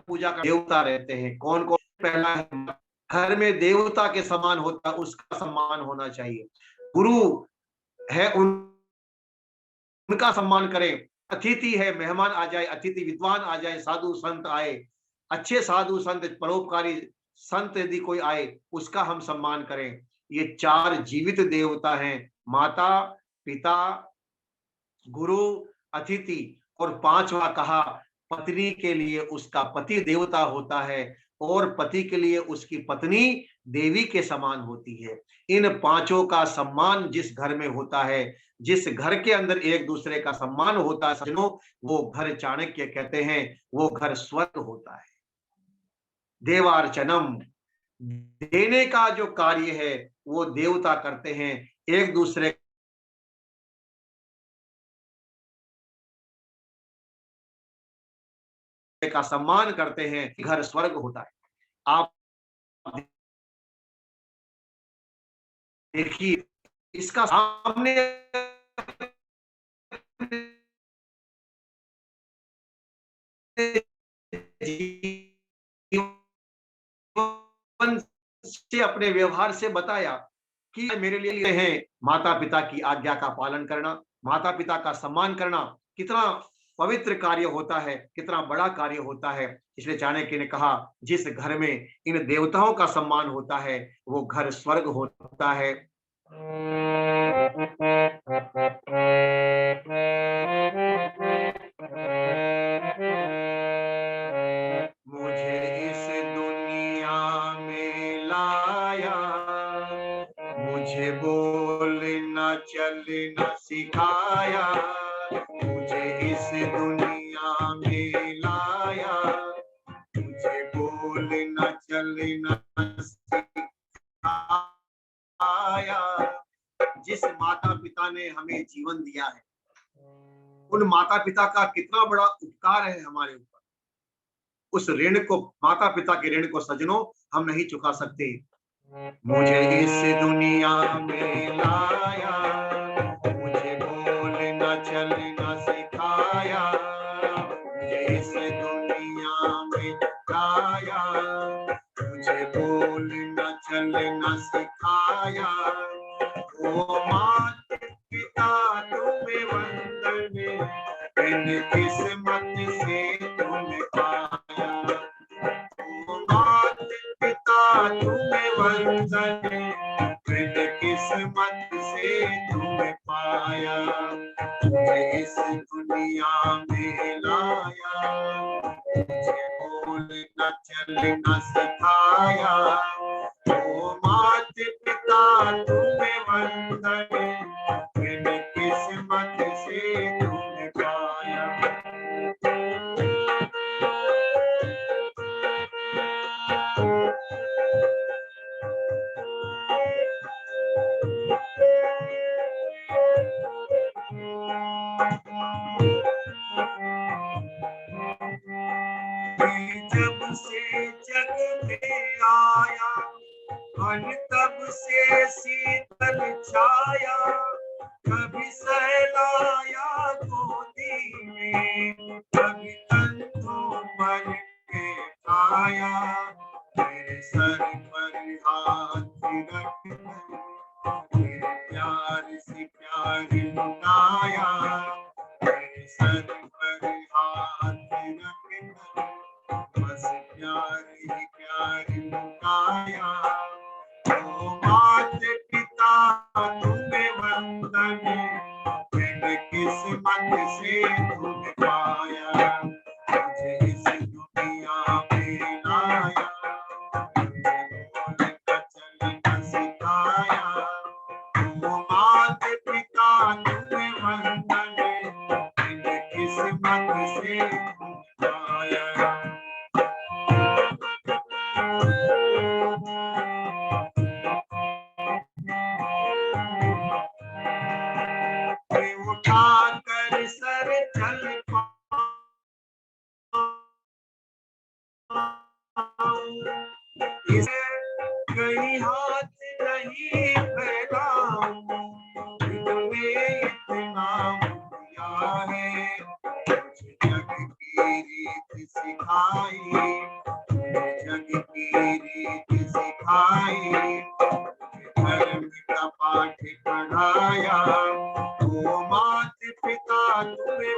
पूजा का। देवता रहते हैं कौन कौन? पहला है घर में देवता के समान होता, उसका सम्मान होना चाहिए। गुरु है उनका सम्मान करें, अतिथि है, मेहमान आ जाए, अतिथि विद्वान आ जाए, साधु संत आए, अच्छे साधु संत, परोपकारी संत यदि कोई आए, उसका हम सम्मान करें। ये 4 जीवित देवता हैं, माता, पिता, गुरु, अतिथि, और 5वां कहा पत्नी के लिए उसका पति देवता होता है और पति के लिए उसकी पत्नी देवी के समान होती है। इन 5 का सम्मान जिस घर में होता है, जिस घर के अंदर एक दूसरे का सम्मान होता है सज्जनों, वो घर चाणक्य कहते हैं, वो घर स्वर्ग होता है। देवार्चनम, देने का जो कार्य है वो देवता करते हैं, एक दूसरे का सम्मान करते हैं, घर स्वर्ग होता है। आप देखिए इसका सामने जीवन से, अपने व्यवहार से बताया कि मेरे लिए है माता पिता की आज्ञा का पालन करना, माता पिता का सम्मान करना कितना पवित्र कार्य होता है, कितना बड़ा कार्य होता है। इसलिए चाणक्य ने कहा जिस घर में इन देवताओं का सम्मान होता है वो घर स्वर्ग होता है। मुझे इस दुनिया में लाया, मुझे बोलना चलना सिखाया, मुझे इस दुनिया में लाया, मुझे बोलना चलना सिखाया। जिस माता पिता ने हमें जीवन दिया है, उन माता पिता का कितना बड़ा उपकार है हमारे ऊपर। उस ऋण को, माता पिता के ऋण को सज्जनों हम नहीं चुका सकते। मुझे इस दुनिया में लाया, मुझे बोलना चलना सिखाया, मुझे इस दुनिया में लाया, मुझे बोलना चलना सिखाया। ओ माता पिता तुम्हें वंदन, इन किस्मत से तुम्हें पाया। ओ माता पिता तुम्हें वंदन, इन किस्मत से तुम्हें पाया। मुझे इस दुनिया में लाया, मुझे बोलना चलना सिखाया। ओ माता पिता तुम्हें वंदन, इन किस्मत से तुम्हें पाया। जब से जग में आया, मन तब से शीतल छाया, कभी सहलाया गोदी में, कभी कंधों पर उठाया, मेरे सर पर हाथ रख मेरे प्यार से प्यार लुटाया, मेरे सर पर हाथ रख बस प्यार ही प्यार लुटाया। ओ माता पिता तुम्हें वंदन, इन किस्मत से तुम्हें पाया। मुझे इस दुनिया में लाया, मुझे बोलना चलना सिखाया। ओ माता पिता तुम्हें वंदन, इन किस्मत से तुम्हें पाया। उठाकर सर चल इसे कहीं हाथ नहीं फैलाऊं, तुमने इतना दिया है, मुझे जग की रीत सिखाई, मुझे जग की रीत सिखाई, धर्म का पाठ पढ़ाया। ओ माता पिता तुम्हें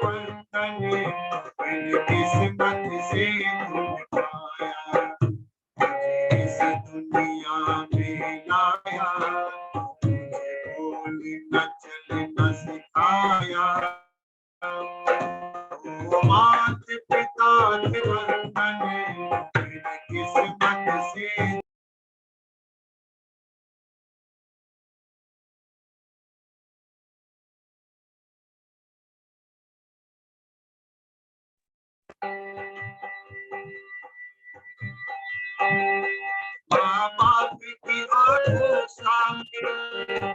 माँ बाप की आंखों सामने,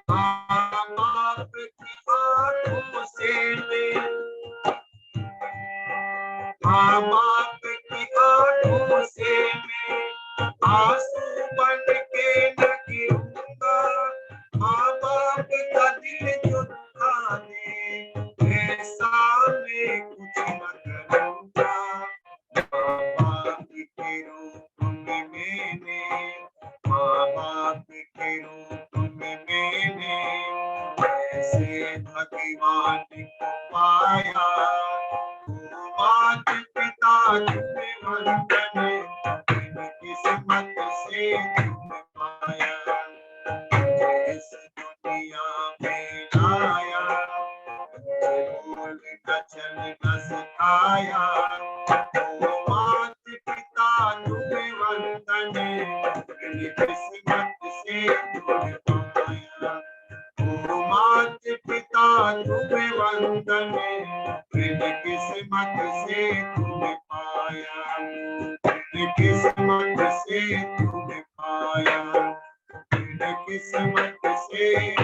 माँ बाप की आंखों से मैं, माँ बाप की आंखों से मैं आंसू बन के न गिरूंगा, माँ बाप का दिल जो दुखा दे ऐसा मैं कुछ न करूंगा। माँ बाप के रूप में मैंने, माँ बाप के रूप में मैंने ऐसे भगवान को पाया। मात पिता तुम्हें वंदन, इन किस्मत से तुम्हें पाया। इस दुनिया में आया, बोल न चल न सिखाया। मात पिता तुम्हें वंदन, इन किस्मत से तुम्हें पाया। मात पिता तुम्हें वंदन, इन किस्मत से तुम्हें पाया, इन किस्मत से तुम्हें पाया, इन किस्मत से।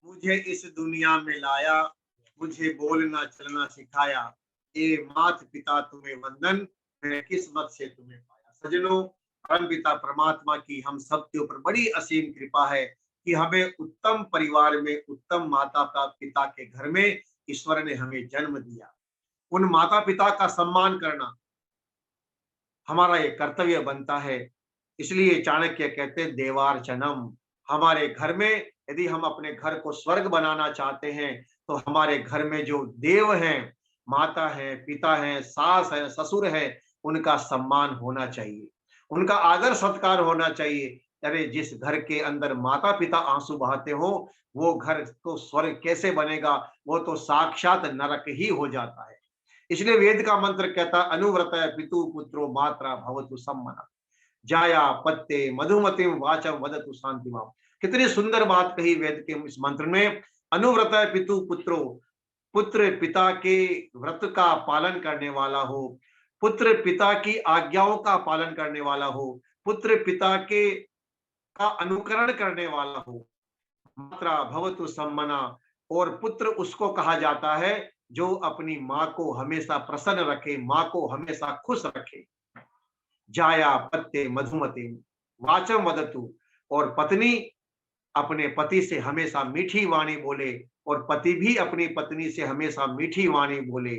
मुझे इस दुनिया में लाया, मुझे बोलना चलना सिखाया। ए मात पिता तुम्हें वंदन, मैंने किस्मत से तुम्हें पाया। सजनों, परम पिता परमात्मा की हम सब के ऊपर बड़ी असीम कृपा है कि हमें उत्तम परिवार में, उत्तम माता पिता के घर में ईश्वर ने हमें जन्म दिया। उन माता पिता का सम्मान करना हमारा एक कर्तव्य बनता है। इसलिए चाणक्य कहते हैं देवार्चनम। हमारे घर में यदि हम अपने घर को स्वर्ग बनाना चाहते हैं तो हमारे घर में जो देव हैं, माता है, पिता है, सास है, ससुर है, उनका सम्मान होना चाहिए, उनका आदर सत्कार होना चाहिए। अरे जिस घर के अंदर माता पिता आंसू बहाते हो वो घर तो स्वर्ग कैसे बनेगा, वो तो साक्षात नरक ही हो जाता है। इसलिए वेद का मंत्र कहता अनुव्रत पितु पुत्रो मात्रा भवतु सम्मना, जाया पत्ते मधुमतिम वाचम वदतु शांतिमाम। कितनी सुंदर बात कही वेद के इस मंत्र में। अनुव्रत पितु पुत्रो, पुत्र पिता के व्रत का पालन करने वाला हो, पुत्र पिता की आज्ञाओं का पालन करने वाला हो, पुत्र पिता के का अनुकरण करने वाला हो। मात्रा भवतु सम्मना, और पुत्र उसको कहा जाता है जो अपनी माँ को हमेशा प्रसन्न रखे, माँ को हमेशा खुश रखे। जाया पत्ते मधुमते वाचम वदतु, और पत्नी अपने पति से हमेशा मीठी वाणी बोले और पति भी अपनी पत्नी से हमेशा मीठी वाणी बोले।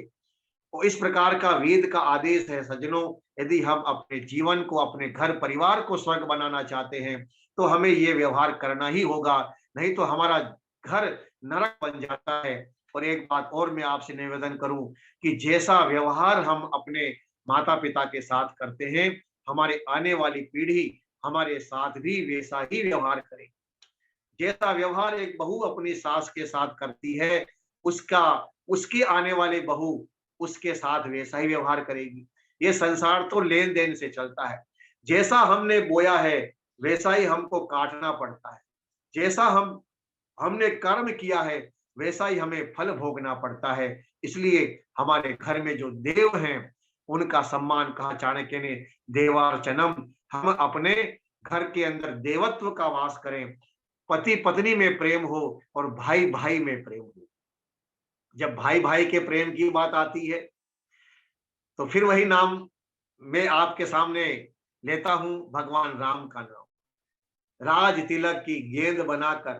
और इस प्रकार का वेद का आदेश है। सज्जनों, यदि हम अपने जीवन को, अपने घर परिवार को स्वर्ग बनाना चाहते हैं तो हमें ये व्यवहार करना ही होगा, नहीं तो हमारा घर नरक बन जाता है। और एक बात और मैं आपसे निवेदन करूं कि जैसा व्यवहार हम अपने माता पिता के साथ करते हैं, हमारे आने वाली पीढ़ी हमारे साथ भी वैसा ही व्यवहार करे। जैसा व्यवहार एक बहू अपनी सास के साथ करती है, उसकी आने वाली बहू उसके साथ वैसा ही व्यवहार करेगी। ये संसार तो लेन देन से चलता है। जैसा हमने बोया है वैसा ही हमको काटना पड़ता है। जैसा हमने कर्म किया है वैसा ही हमें फल भोगना पड़ता है। इसलिए हमारे घर में जो देव हैं उनका सम्मान कहा चाणक्य ने देवार्चनम। हम अपने घर के अंदर देवत्व का वास करें, पति पत्नी में प्रेम हो और भाई भाई में प्रेम हो। जब भाई भाई के प्रेम की बात आती है तो फिर वही नाम मैं आपके सामने लेता हूं, भगवान राम का नाम। राज तिलक की गेंद बनाकर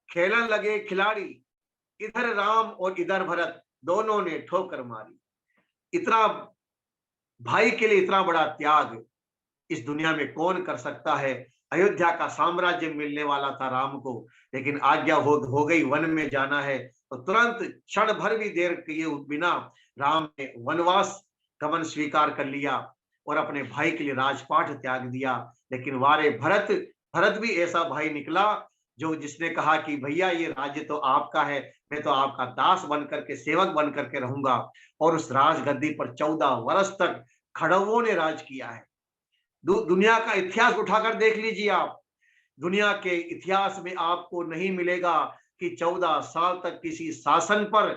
खेलन लगे खिलाड़ी, इधर राम और इधर भरत दोनों ने ठोकर मारी। इतना भाई के लिए इतना बड़ा त्याग इस दुनिया में कौन कर सकता है। अयोध्या का साम्राज्य मिलने वाला था राम को, लेकिन आज्ञा हो गई वन में जाना है तो तुरंत क्षण भर भी देर किए बिना राम ने वनवास गमन स्वीकार कर लिया और अपने भाई के लिए राजपाट त्याग दिया। लेकिन वारे भरत भी ऐसा भाई निकला जो जिसने कहा कि भैया ये राज्य तो आपका है, मैं तो आपका दास बन करके, सेवक बन करके रहूंगा। और उस राजगद्दी पर 14 वर्ष तक खड़गों ने राज किया है। दुनिया का इतिहास उठाकर देख लीजिए आप, दुनिया के इतिहास में आपको नहीं मिलेगा कि 14 साल तक किसी शासन पर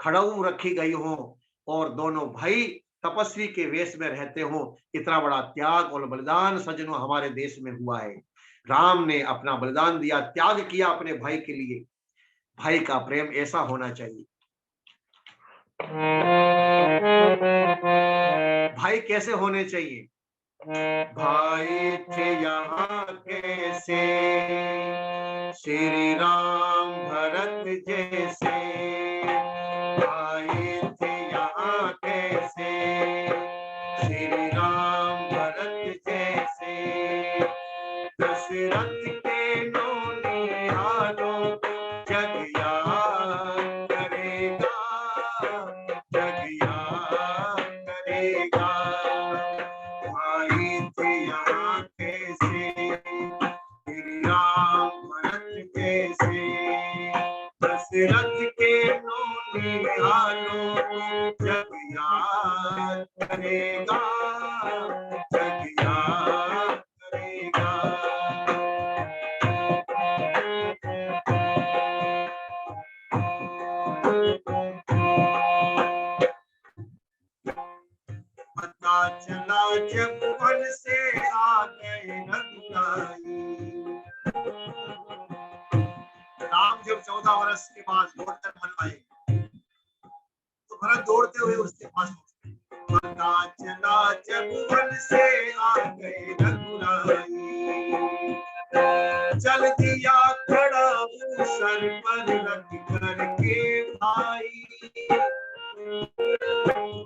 खड़गू रखी गई हो और दोनों भाई तपस्वी के वेश में रहते हो। इतना बड़ा त्याग और बलिदान सज्जनों हमारे देश में हुआ है। राम ने अपना बलिदान दिया, त्याग किया अपने भाई के लिए। भाई का प्रेम ऐसा होना चाहिए। भाई कैसे होने चाहिए? भाई थे यहाँ कैसे श्री राम भरत जैसे, भाई थे यहाँ कैसे श्री राम भरत जैसे, दशरथ के नौनिहालों जग याद करेगा, जग याद करेगा। भाई थे यहाँ कैसे श्री राम भरत जैसे, दशरथ के नौनिहालों जग याद करेगा, जग याद करेगा। पता चला जब वन से आ गए रघुराई, राम जब 14 वर्ष के बाद लौटकर वन आए तो भरत दौड़ते हुए उसके पास पहुंचे। पता चला जब वन से आ गए रघुराई, चल दिया खड़ा सर पर रख करके भाई,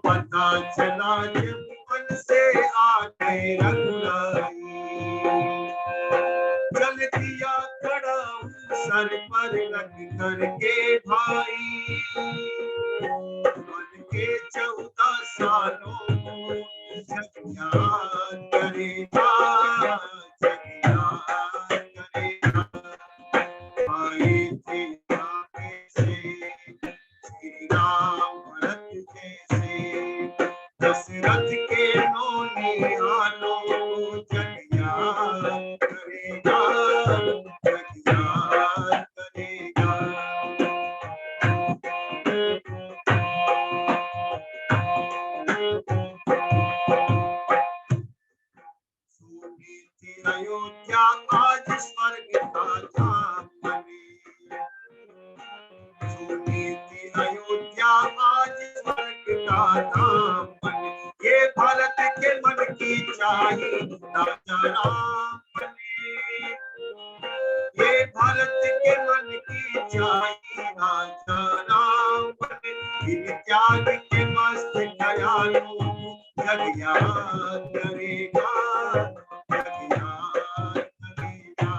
पता चला जब वन से आ गए रघुराई, चल दिया खड़ा सर पर रख करके भाई, मन के 14 सालों को जग याद करेगा, जग याद करेगा। भाई थे यहाँ कैसे श्री राम भरत जैसे, दशरथ के नौनिहालों जग याद करेगा, जग याद करेगा। सोनी थी अयोध्या आज स्वर्ग का धाम बनी, सोनी थी अयोध्या आज स्वर्ग का धाम बनी, ये भारत के मन की चाही राजा राम बने, ये भारत के मन की चाही राजा राम बने, इन त्याग के मस्त दयालु जग याद करेगा, जग याद करेगा।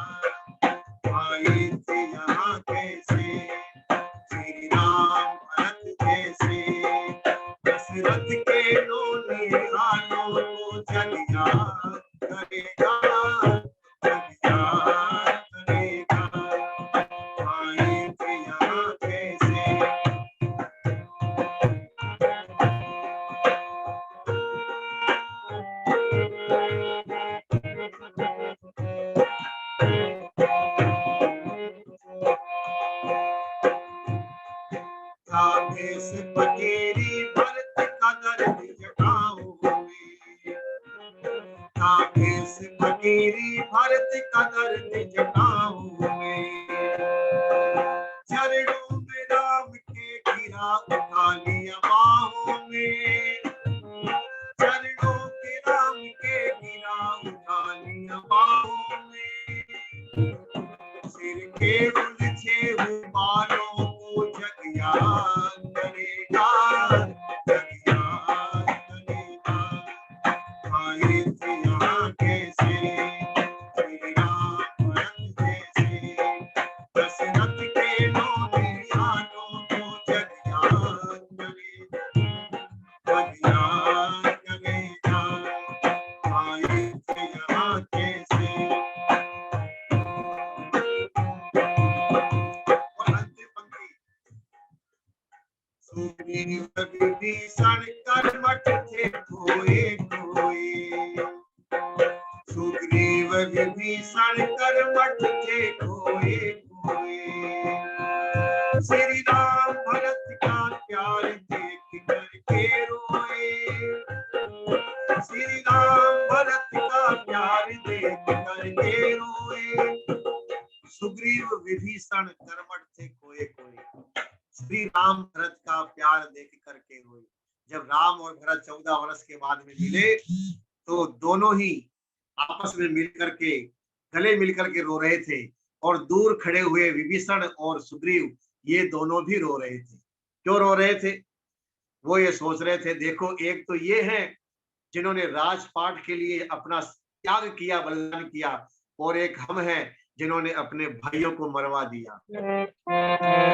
भाई थे यहाँ कैसे श्री राम भरत जैसे, दशरथ के नौनिहालों जग याद करेगा, जग याद करेगा। भाई थे यहाँ कैसे भेष फकीरी भरत का दर्द जगाओगे, भेष फकीरी भरत का दर्द जगाओगे, चरणों में राम के गिरा उठा लिया बाहों में, चरणों के राम के गिरा उठा लिया बाहों में, सिर के उलझे हुए बालों को जग याद करेगा, जग याद करेगा। भाई थे यहाँ कैसे श्री राम भरत जैसे, दशरथ के नौनिहालों को जग याद करेगा, जग याद करेगा। भाई थे यहाँ कैसे विभीषण कर्मठ थे खोए खोए, सुग्रीव विभीषण कर्मठ थे खोए खोए, श्री राम भरत का प्यार देख करके रोए, राम भरत का प्यार देख करके रोए। सुग्रीव विभीषण कर्मठ थे कोए कोए, श्री राम भरत का प्यार देख करके रोए। जब राम और भरत 14 वर्ष के बाद में मिले तो दोनों ही आपस में मिलकर के गले मिलकर के रो रहे थे, और दूर खड़े हुए विभीषण और सुग्रीव ये दोनों भी रो रहे थे। क्यों रो रहे थे? वो ये सोच रहे थे, देखो एक तो ये है जिन्होंने राजपाट के लिए अपना त्याग किया, बलिदान किया, और एक हम हैं जिन्होंने अपने भाइयों को मरवा दिया।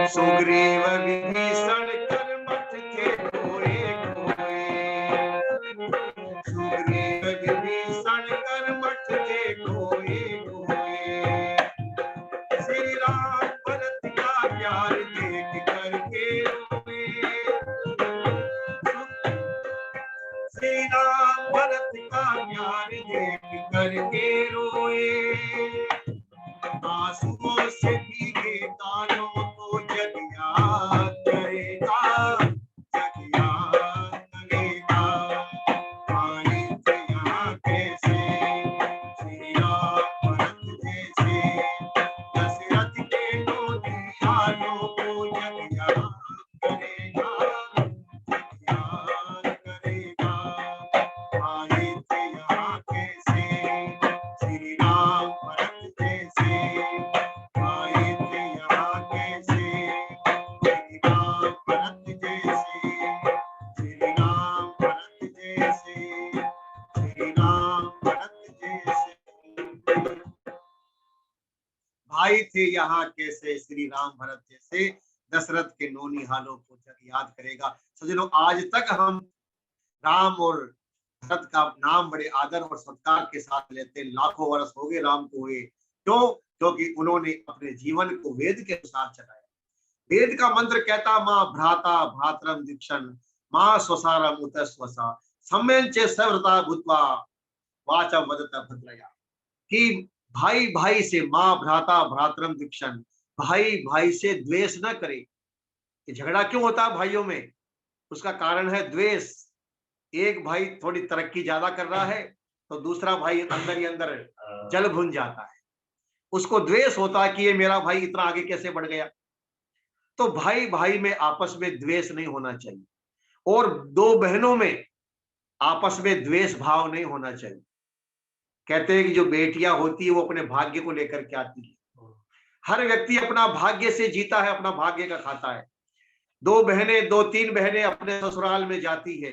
सुग्रीव विभीषण कर्मठ थे कोए कोए, सुग्रीव विभीषण कर्मठ थे कोए कोए। श्री राम भरत का प्यार देख करके रोए। श्री राम भरत का प्यार देख करके रोए। आंसुओं से भीगे कानों को जग याद करेगा, जग याद करेगा। आए थे यहाँ कैसे श्री राम भरत जैसे, दशरथ के नौनिहालों को जग याद करेगा, जग याद करेगा। आए थे यहाँ कैसे श्री राम भरत जैसे, आए थे यहाँ कैसे श्री राम भरत जैसे, श्री राम भरत जैसे, श्री राम भरत जैसे। भाई थे यहाँ कैसे श्री राम भरत जैसे, दशरथ के नौनिहालों को जग याद करेगा। सज्जनों, आज तक हम राम और भरत का नाम बड़े आदर और सत्कार के साथ लेते, लाखों वर्ष हो गए राम को हुए। क्यों? क्योंकि उन्होंने अपने जीवन को वेद के अनुसार चलाया। वेद का मंत्र कहता, माँ भ्राता भ्रातरम दीक्षण, माँ स्वसारम उत स्वसा, सम्यं च सव्रता भूत्वा वाचा वदता भद्रया। कि भाई भाई से, माँ भ्राता भ्रातरम दीक्षण, भाई भाई से द्वेष न करे। ये झगड़ा क्यों होता है भाइयों में? उसका कारण है द्वेष। एक भाई थोड़ी तरक्की ज्यादा कर रहा है तो दूसरा भाई अंदर ही अंदर जल भुन जाता है, उसको द्वेष होता है कि ये मेरा भाई इतना आगे कैसे बढ़ गया। तो भाई भाई में आपस में द्वेष नहीं होना चाहिए, और दो बहनों में आपस में द्वेष भाव नहीं होना चाहिए। कहते हैं कि जो बेटियां होती है वो अपने भाग्य को लेकर के आती है। हर व्यक्ति अपना भाग्य से जीता है, अपना भाग्य का खाता है। दो बहनें, दो तीन बहनें अपने ससुराल में जाती है,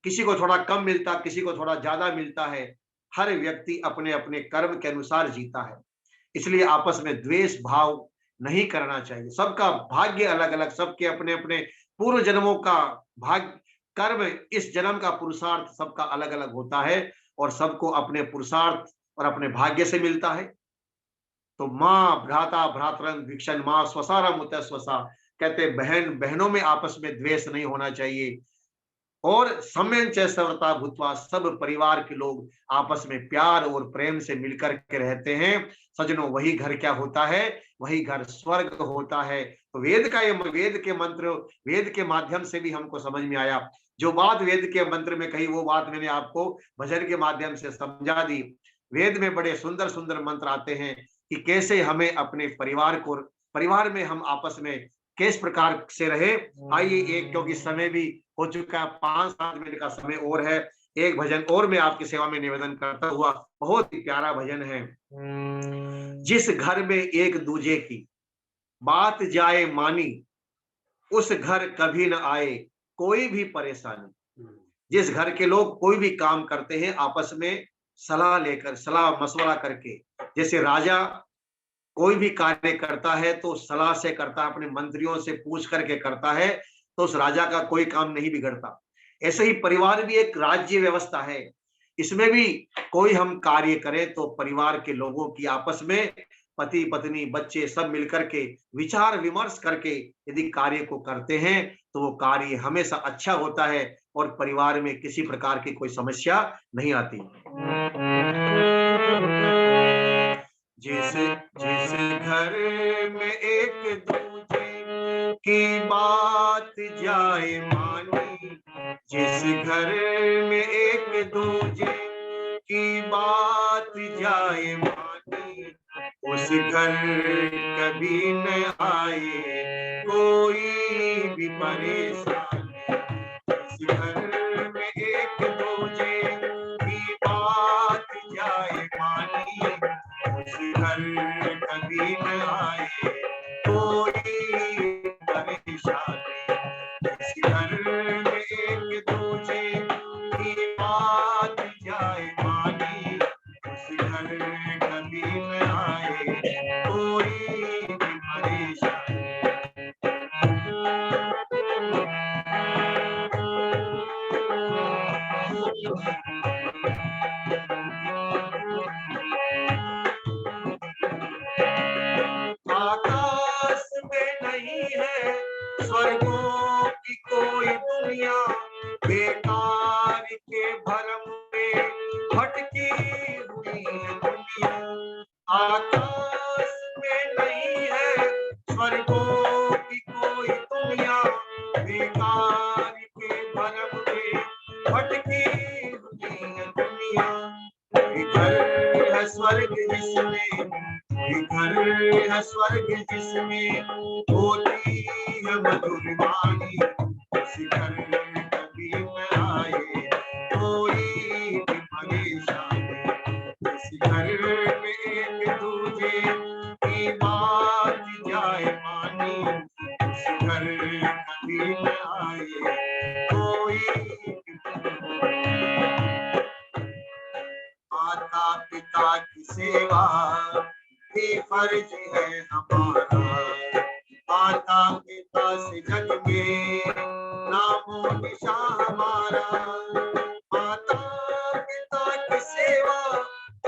किसी को थोड़ा कम मिलता, किसी को थोड़ा ज्यादा मिलता है। हर व्यक्ति अपने अपने कर्म के अनुसार जीता है, इसलिए आपस में द्वेष भाव नहीं करना चाहिए। सबका भाग्य अलग अलग, सबके अपने अपने पूर्व जन्मों का भाग्य कर्म, इस जन्म का पुरुषार्थ सबका अलग अलग होता है, और सबको अपने पुरुषार्थ और अपने भाग्य से मिलता है। तो माँ भ्राता भ्रातरम दीक्षण, माँ स्वसारम उत स्वसा, कहते बहन बहनों में आपस में द्वेष नहीं होना चाहिए, और सम्यं च सव्रता भूत्वा, सब परिवार के लोग आपस में प्यार और प्रेम से मिलकर के रहते हैं। सजनों, वही घर क्या होता है? वही घर स्वर्ग होता है। तो वेद का ये, वेद के मंत्र, वेद के माध्यम से भी हमको समझ में आया। जो बात वेद के मंत्र में कही वो बात मैंने आपको भजन के माध्यम से समझा दी। वेद में बड़े सुंदर सुंदर मंत्र आते हैं कि कैसे हमें अपने परिवार को, परिवार में हम आपस में किस प्रकार से रहे। आइए, एक क्योंकि समय भी हो चुका है, 5-7 मिनट का समय और है, एक भजन और मैं आपकी सेवा में निवेदन करता हुआ। बहुत ही प्यारा भजन है। जिस घर में एक दूजे की बात जाए मानी, उस घर कभी न आए कोई भी परेशानी। जिस घर के लोग कोई भी काम करते हैं आपस में सलाह लेकर, सलाह मशवरा करके, जैसे राजा कोई भी कार्य करता है तो सलाह से करता है, अपने मंत्रियों से पूछ करके करता है, तो उस राजा का कोई काम नहीं बिगड़ता। ऐसे ही परिवार भी एक राज्य व्यवस्था है, इसमें भी कोई हम कार्य करें तो परिवार के लोगों की आपस में, पति पत्नी बच्चे सब मिलकर के विचार विमर्श करके यदि कार्य को करते हैं तो वो कार्य हमेशा अच्छा होता है, और परिवार में किसी प्रकार की कोई समस्या नहीं आती। जिस जिस घर में एक दूजे की बात जाए मानी, जिस घर में एक दूजे की बात जाए मानी, उस घर कभी न आए कोई भी परेशानी। इस घर में एक दूजे की बात जाए मानी, उस घर कभी न आए कोई परेशानी। इस घर में एक दूजे की बात जाए मानी, उस घर कभी न आए कोई भी परेशानी। आकाश में नहीं है स्वर्गों की कोई दुनिया, बेकार के भरम में भटकी हुई है दुनिया। आकाश में नहीं है स्वर्गों की कोई दुनिया, बेकार के भरम में भटकी हुई है दुनिया। कोई घर है स्वर्ग जिसमें, कोई घर है स्वर्ग जिसमें होती है मधुर वाणी, उस घर कभी न आए कोई भी परेशानी। इस घर में एक दूजे की बात जाए मानी, उस घर कभी न आए कोई भी। माता पिता की सेवा भी फर्ज है हमारा, माता पिता से जग में नामो निशान हमारा। माता पिता की सेवा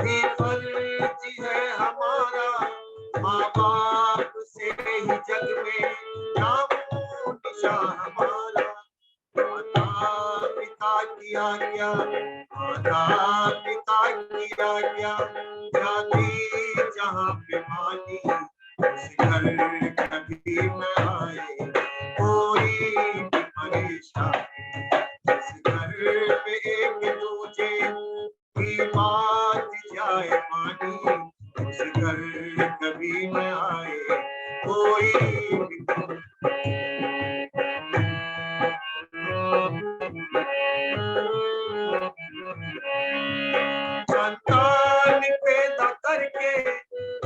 भी फर्ज है हमारा, माँ बाप से ही जग में नामो निशान हमारा। माता पिता की आज्ञा, माता पिता की आज्ञा जाती जहाँ पे मानी, उस घर कभी न आए कोई भी परेशानी। इस घर में एक दूजे की बात जाए मानी, उस घर कभी न आए कोई भी। संतान पैदा करके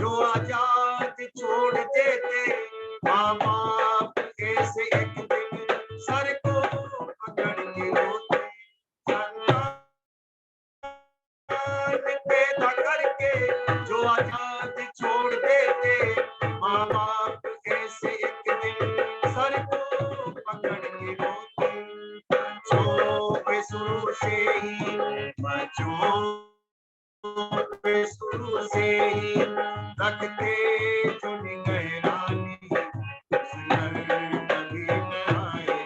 जो आजाद छोड़ देते, माँ बाप ऐसे एक दिन सर को पकड़ के रोते। संतान पैदा करके जो आजाद छोड़ देते, माँ बाप ऐसे एक दिन सर को पकड़ के रोते। बच्चों पे शुरू से ही, बच्चों पे शुरू से ही रखते जो निगरानी, उस घर कभी न आए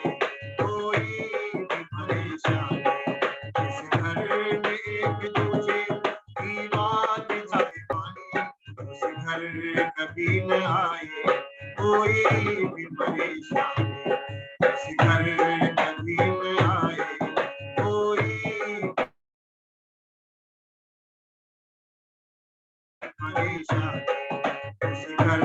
कोई भी परेशानी। इस घर में एक दूजे की बात जाए मानी, उस घर कभी न आए कोई भी परेशानी। इस घर कभी न आए कोई परेशानी। इस घर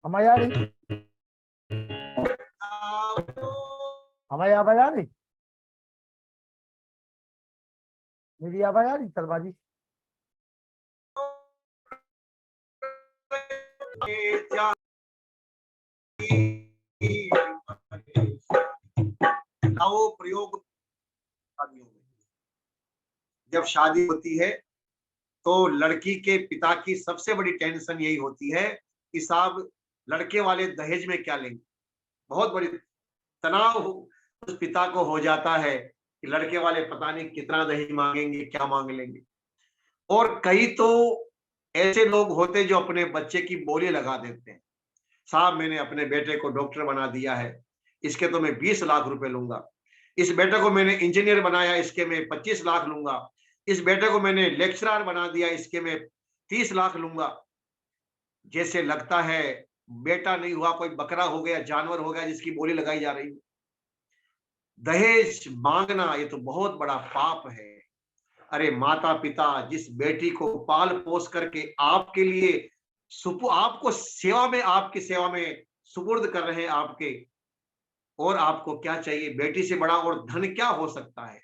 हमारी आ रही, हमारी आवाज आ रही, मेरी आवाज आ रही शर्मा जी? प्रयोग जब शादी होती है तो लड़की के पिता की सबसे बड़ी टेंशन यही होती है कि साहब लड़के वाले दहेज में क्या लेंगे। बहुत बड़ी तनाव उस पिता को हो जाता है कि लड़के वाले पता नहीं कितना दहेज मांगेंगे, क्या मांग लेंगे। और कई तो ऐसे लोग होते जो अपने बच्चे की बोली लगा देते हैं, साहब मैंने अपने बेटे को डॉक्टर बना दिया है, इसके तो मैं 20 लाख रुपए लूंगा।
इस बेटे को मैंने इंजीनियर बनाया, इसके मैं 25 लाख लूंगा। इस बेटे को मैंने लेक्चरर बना दिया, इसके मैं 30 लाख लूंगा। जैसे लगता है बेटा नहीं हुआ, कोई बकरा हो गया, जानवर हो गया जिसकी बोली लगाई जा रही है। दहेज मांगना ये तो बहुत बड़ा पाप है। अरे माता पिता जिस बेटी को पाल पोस करके आपके लिए आपको सेवा में, आपकी सेवा में सुपुर्द कर रहे हैं आपके, और आपको क्या चाहिए? बेटी से बड़ा और धन क्या हो सकता है?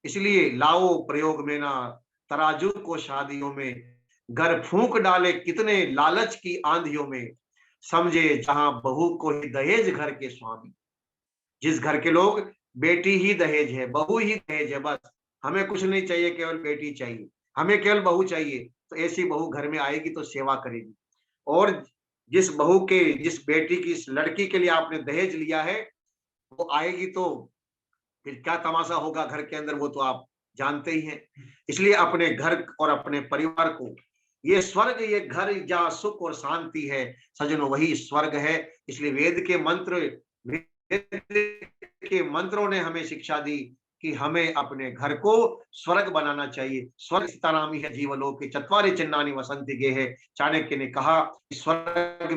इसलिए लाओ प्रयोग में ना तराजू को शादियों में, घर फूंक डाले कितने लालच की आंधियों में, समझे जहां बहू को ही दहेज घर के स्वामी। जिस घर के लोग बेटी ही दहेज है, बहू ही दहेज है, बस हमें कुछ नहीं चाहिए, केवल बेटी चाहिए, हमें केवल बहू चाहिए, तो ऐसी बहू घर में आएगी तो सेवा करेगी। और जिस बहू के, जिस बेटी की, इस लड़की के लिए आपने दहेज लिया है, वो आएगी तो फिर क्या तमाशा होगा घर के अंदर, वो तो आप जानते ही हैं। इसलिए अपने घर और अपने परिवार को, ये स्वर्ग, ये घर जहाँ सुख और शांति है सजनों, वही स्वर्ग है। इसलिए वेद के मंत्रों ने हमें शिक्षा दी कि हमें अपने घर को स्वर्ग बनाना चाहिए। स्वर्ग सीतारामी है जीवलोक के चत्वारि चिन्हानि वसंति गे है। चाणक्य ने कहा स्वर्ग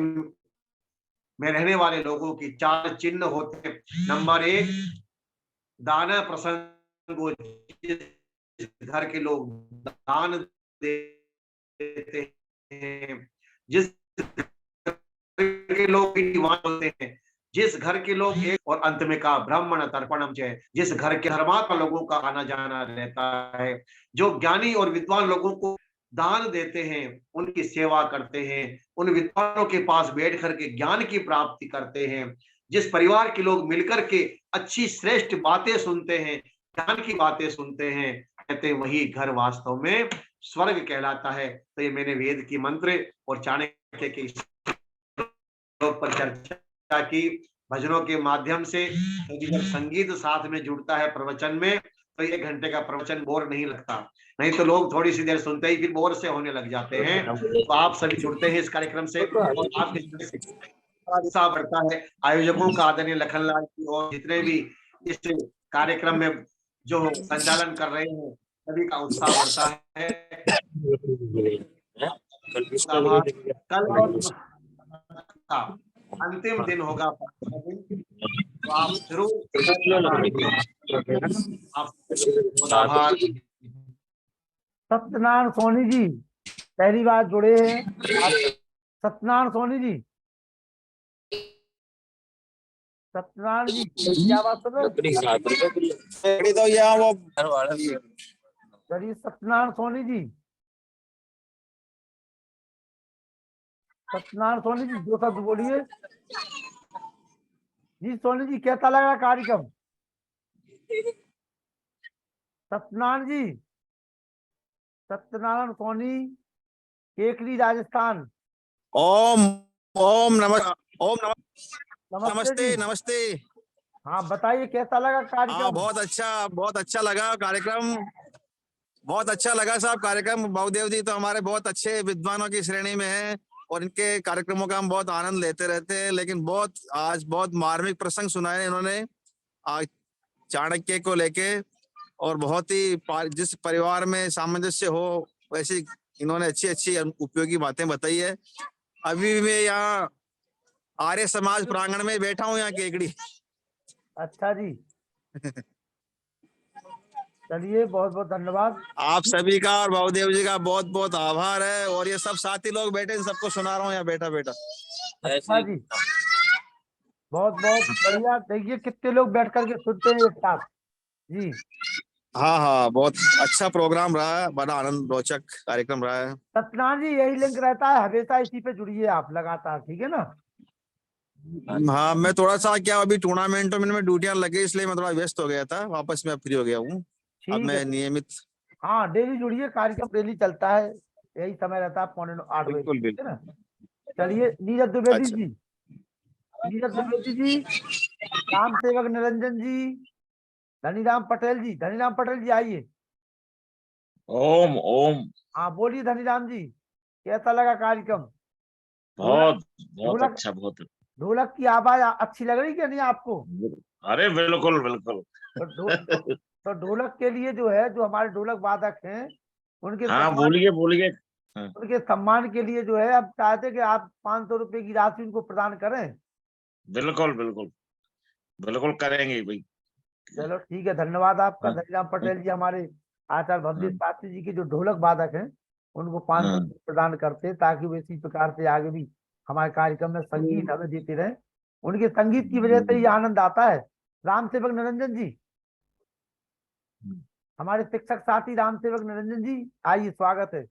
में रहने वाले लोगों की 4 चिन्ह होते हैं। नंबर 1, दान प्रसंग, जिस घर के लोग दान देते हैं, जिस के लोग होते हैं, जिस घर के लोग एक, और अंत में कहा ब्राह्मण तर्पणम जय, जिस घर के धर्मात्मा लोगों का आना जाना रहता है, जो ज्ञानी और विद्वान लोगों को दान देते हैं, उनकी सेवा करते हैं, उन विद्वानों के पास बैठ करके ज्ञान की प्राप्ति करते हैं, जिस परिवार के लोग मिलकर के अच्छी श्रेष्ठ बातें सुनते हैं, ज्ञान की बातें सुनते हैं, कहते हैं वही घर वास्तव में स्वर्ग कहलाता है। तो ये मैंने वेद की मंत्र और चाणक्य के पर चर्चा की, भजनों के माध्यम से। तो जब संगीत साथ में जुड़ता है प्रवचन में, तो 1 घंटे का प्रवचन बोर नहीं लगता। नहीं तो लोग थोड़ी सी देर सुनते ही फिर बोर से होने लग जाते हैं। तो आप सभी जुड़ते हैं इस कार्यक्रम से, और आपके उत्साह बढ़ता है। आयोजकों का आदरणीय लखनलाल जी और जितने भी इस कार्यक्रम में जो संचालन कर रहे हैं, सभी का उत्साह बढ़ता है। कल अंतिम दिन होगा, तो आप जरूर
सत्यनारायण सोनी जी पहली बार जुड़े हैं। सत्यनारायण सोनी जी, सत्यनारायण जी क्या बात सुन रहे? सत्यनारायण सोनी जी, सत्यनारायण सोनी जी 2 शब्द बोलिए जी। सोनी जी कैसा लगा कार्यक्रम? सत्यनारायण जी, सत्यनारायण सोनी, केकली राजस्थान।
ओम ओम नमः, ओम
नमस्ते
नमस्ते।
हाँ बताइए कैसा लगा कार्यक्रम?
बहुत अच्छा लगा कार्यक्रम, बहुत अच्छा लगा साहब कार्यक्रम। बहुदेव जी तो हमारे बहुत अच्छे विद्वानों की श्रेणी में हैं और इनके कार्यक्रमों का हम बहुत आनंद लेते रहते हैं। लेकिन आज बहुत मार्मिक प्रसंग सुनाए इन्होंने आज चाणक्य को लेके, और बहुत ही जिस परिवार में सामंजस्य हो वैसे इन्होंने अच्छी उपयोगी बातें बताई है। अभी मैं यहाँ आर्य समाज प्रांगण में बैठा हूँ, यहाँ केकड़ी।
अच्छा जी, चलिए बहुत बहुत धन्यवाद।
आप सभी का और बहुदेव जी का बहुत बहुत आभार है। और ये सब साथी लोग बैठे, सबको सुना रहा हूँ यहाँ बैठा बैठा।
अच्छा जी, बहुत बहुत बढ़िया। देखिए कितने लोग बैठ करके सुनते हैं एक साथ जी।
हाँ, बहुत अच्छा प्रोग्राम रहा है, बड़ा आनंद रोचक कार्यक्रम रहा है।
सत्यनारायण जी यही लिंक रहता है, हमेशा इसी पे जुड़िए आप लगातार, ठीक है ना?
हाँ, मैं थोड़ा सा क्या अभी टूर्नामेंटों में ड्यूटियां लगी, इसलिए मैं थोड़ा व्यस्त हो गया था। वापस मैं फ्री हो गया हूँ, अब मैं नियमित।
हाँ डेली जुड़िए, कार्यक्रम डेली चलता है, यही समय रहता है 7:45 बजे, ठीक है ना? चलिए नीरज द्विवेदी जी, नीरज द्विवेदी जी, राम सेवक निरंजन जी, धनीराम पटेल जी, धनीराम पटेल जी आइए।
ओम ओम।
हाँ बोलिए धनीराम जी, कैसा लगा कार्यक्रम?
बहुत अच्छा, बहुत।
ढोलक की आवाज अच्छी लग रही क्या नहीं आपको?
अरे बिल्कुल बिल्कुल।
तो ढोलक के लिए जो है, जो हमारे ढोलक वादक हैं, उनके
हाँ
सम्मान,
बोलिए बोलिए।
उनके सम्मान के लिए जो है, अब चाहते कि आप 500 रुपए की राशि उनको प्रदान करें।
बिल्कुल बिल्कुल बिल्कुल करेंगे भाई।
चलो ठीक है, धन्यवाद आपका।
हाँ,
धनीराम पटेल जी हमारे आचार्य भवदीप
हाँ,
शास्त्री जी के जो ढोलक वादक हैं, उनको 500
हाँ।
रुपए प्रदान करते हैं, ताकि वो इसी प्रकार से आगे भी हमारे कार्यक्रम में संगीत हमें देते रहे। उनके संगीत की वजह से ही आनंद आता है। राम सेवक निरंजन जी, हमारे शिक्षक साथी राम सेवक निरंजन जी, आइए, स्वागत है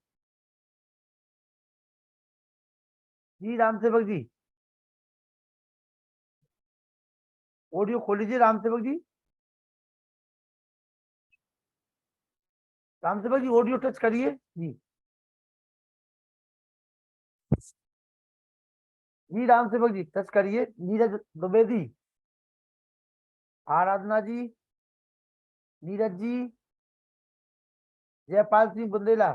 जी। राम सेवक जी, ऑडियो खोल लीजिए राम सेवक जी। राम सेवक जी, ऑडियो टच करिए जी। जी राम सेवक जी, टच करिए। नीरज द्विवेदी, आराधना जी, नीरज जी, जयपाल सिंह बुंदेला।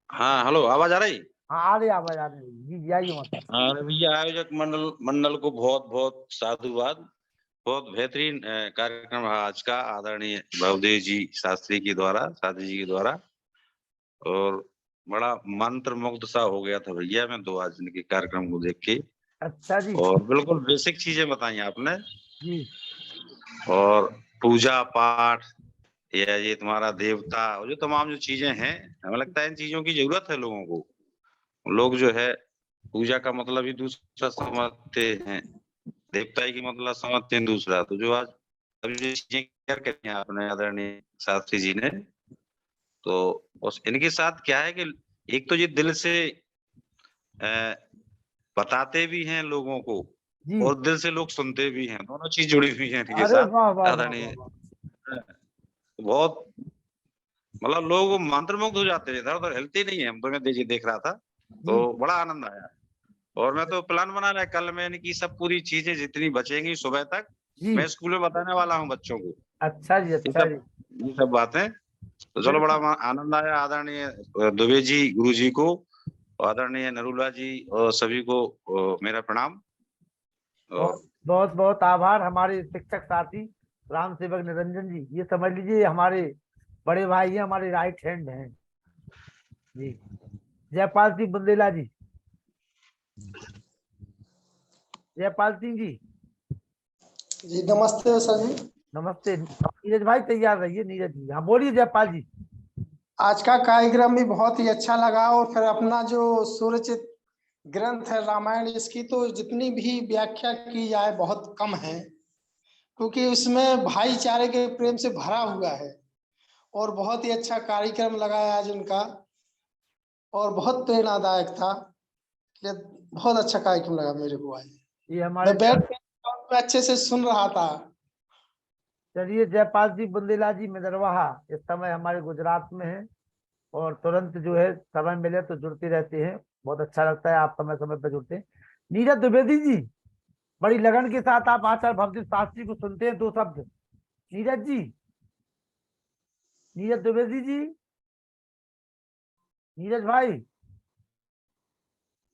हाँ हेलो, आवाज आ रही?
हाँ, आ रही आवाज, आ रही जी जी, आइए मत।
अरे भैया, आयोजक मंडल को बहुत बहुत साधुवाद। बहुत बेहतरीन कार्यक्रम रहा आज का, आदरणीय भवदेव जी शास्त्री जी के द्वारा। और बड़ा मंत्र मुग्ध सा हो गया था भैया मैं तो आज इनके कार्यक्रम को देख के।
अच्छा जी।
और बिल्कुल बेसिक चीजें बताई आपने।
जी
और पूजा पाठ या ये तुम्हारा देवता और जो तमाम जो चीजें हैं, हमें लगता है इन चीजों की जरूरत है लोगों को। लोग जो है पूजा का मतलब ही दूसरा समझते हैं, देवता की मतलब समझते हैं दूसरा। तो जो आज अभी जो चीजें क्लियर करी हैं आपने आदरणीय शास्त्री जी ने, तो उस इनके साथ क्या है कि एक तो ये दिल से अ, बताते भी हैं लोगों को,
जी।
और दिल से लोग सुनते भी हैं, दोनों चीज जुड़ी हुई हैं इनके
अरे
साथ
वाह वाह वाह
आदरणीय।
वाह वाह।
बहुत मतलब लोग मंत्रमुग्ध हो जाते हैं, इधर उधर हिलते नहीं है। हम तो मैं देख रहा था, तो
जी
बड़ा आनंद आया। और मैं तो प्लान बना रहा है, कल मैं इनकी सब पूरी चीजें जितनी बचेंगी सुबह तक
जी।
मैं स्कूल में बताने वाला हूँ बच्चों को,
अच्छा जी,
ये
अच्छा
सब
जी।
ये सब बातें। तो चलो, बड़ा आनंद आया। आदरणीय दुबे जी गुरु जी को, आदरणीय नरूला जी और सभी को मेरा प्रणाम। और
बहुत बहुत बहुत आभार हमारे शिक्षक साथी राम सेवक निरंजन जी। ये समझ लीजिए हमारे बड़े भाई हैं, हमारे राइट हैंड हैं जी। जयपाल सिंह बुंदेला जी, जयपाल सिंह जी,
जी नमस्ते सर जी।
नमस्ते। नीरज भाई तैयार रहिए। नीरज जी, हाँ बोलिए जयपाल जी।
आज का कार्यक्रम भी बहुत ही अच्छा लगा, और फिर अपना जो सूर्यचित ग्रंथ है रामायण, इसकी तो जितनी भी व्याख्या की जाए बहुत कम है, क्योंकि उसमें भाईचारे के प्रेम से भरा हुआ है। और बहुत ही अच्छा कार्यक्रम लगा है आज उनका, और बहुत प्रेरणादायक था। ये बहुत अच्छा कार्यक्रम लगा मेरे को आज।
ये हमारे
मैं बैठ के अच्छे से सुन रहा था।
चलिए, जयपाल सिंह बुंदेला जी मिदरवाहा इस समय हमारे गुजरात में है, और तुरंत जो है समय मिले तो जुड़ते रहते हैं। बहुत अच्छा लगता है आप समय समय पर जुड़ते हैं। नीरज द्विवेदी जी, बड़ी लगन के साथ आप आचार्य भवदीप शास्त्री को सुनते हैं। 2 शब्द नीरज जी, नीरज द्विवेदी जी, नीरज भाई,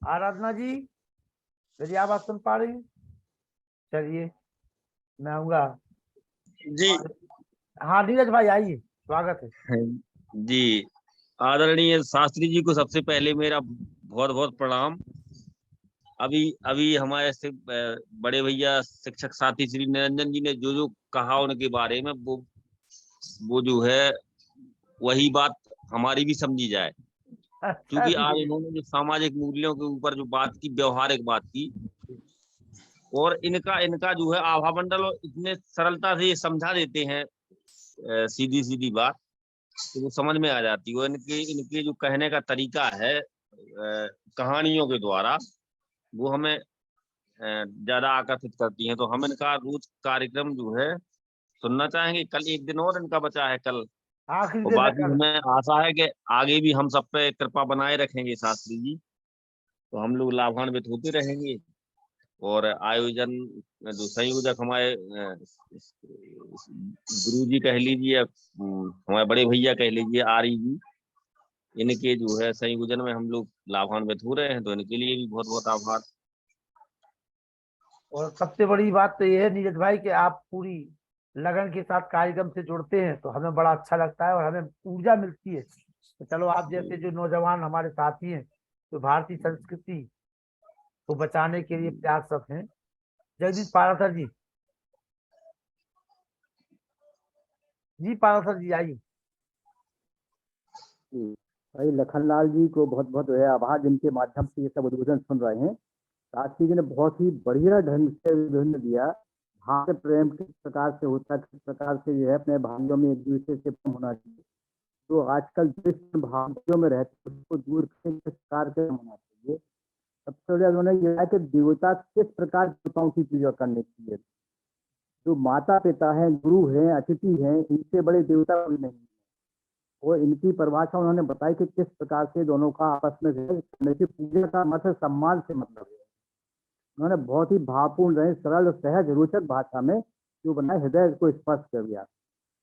आराधना जी, मेरी आवाज सुन पा रही हैं? चलिए, मैं आऊंगा।
जी
हाँ नीरज भाई, आइए, स्वागत है।
जी, आदरणीय शास्त्री जी को सबसे पहले मेरा बहुत बहुत प्रणाम। अभी अभी हमारे से बड़े भैया शिक्षक साथी श्री निरंजन जी ने जो जो कहा उनके बारे में, वो जो है वही बात हमारी भी समझी जाए।
अच्छा
क्योंकि आज
जी।
इन्होंने जो सामाजिक मूल्यों के ऊपर जो बात की, व्यवहारिक बात की, और इनका इनका जो है आभा मंडल, और इतने सरलता से ये समझा देते हैं सीधी सीधी बात, तो वो समझ में आ जाती है। इनके इनके जो कहने का तरीका है कहानियों के द्वारा, वो हमें ज्यादा आकर्षित करती हैं। तो हम इनका रोज कार्यक्रम जो है सुनना चाहेंगे। कल एक दिन और इनका बचा है, कल।
आखिरी
और
दिन है
बाकी
कल।
हमें आशा है कि आगे भी हम सब पे कृपा बनाए रखेंगे शास्त्री जी, तो हम लोग लाभान्वित होते रहेंगे। और आयोजन जो संयोजक हमारे गुरु जी कह लीजिए, हमारे बड़े भैया कह लीजिए, आर्य जी, इनके जो है संयोजन में हम लोग लाभान्वित हो रहे हैं, तो इनके लिए भी बहुत बहुत आभार।
और सबसे बड़ी बात तो ये है नीरज भाई कि आप पूरी लगन के साथ कार्यक्रम से जुड़ते हैं तो हमें बड़ा अच्छा लगता है और हमें ऊर्जा मिलती है। तो चलो, आप जैसे जो नौजवान हमारे साथी हैं तो भारतीय संस्कृति को बचाने के लिए प्रयासरत हैं। जगदीश पारासर जी, पारासर जी आइए।
भाई लखनलाल जी को बहुत बहुत आभार, जिनके माध्यम से ये सब उद्बोधन सुन रहे हैं। शास्त्री जी ने बहुत ही बढ़िया ढंग से उद्बोधन दिया। भाई प्रेम किस प्रकार से होता है, किस प्रकार से जो है अपने भाइयों में एक दूसरे से प्रेम होना चाहिए। तो आजकल जिस भाइयों में रहते हैं उसको दूर किस प्रकार से होना चाहिए। सबसे पहले उन्होंने यह है कि देवता किस प्रकार देवताओं की पूजा करनी चाहिए। जो माता पिता हैं, गुरु हैं, अतिथि हैं, इनसे बड़े देवता कोई नहीं। और इनकी परिभाषा उन्होंने बताई कि किस प्रकार से दोनों का आपस में पूजा का मतलब सम्मान से मतलब है। उन्होंने बहुत ही भावपूर्ण रहे, सरल और सहज रोचक भाषा में जो बनाए, हृदय को स्पर्श कर दिया।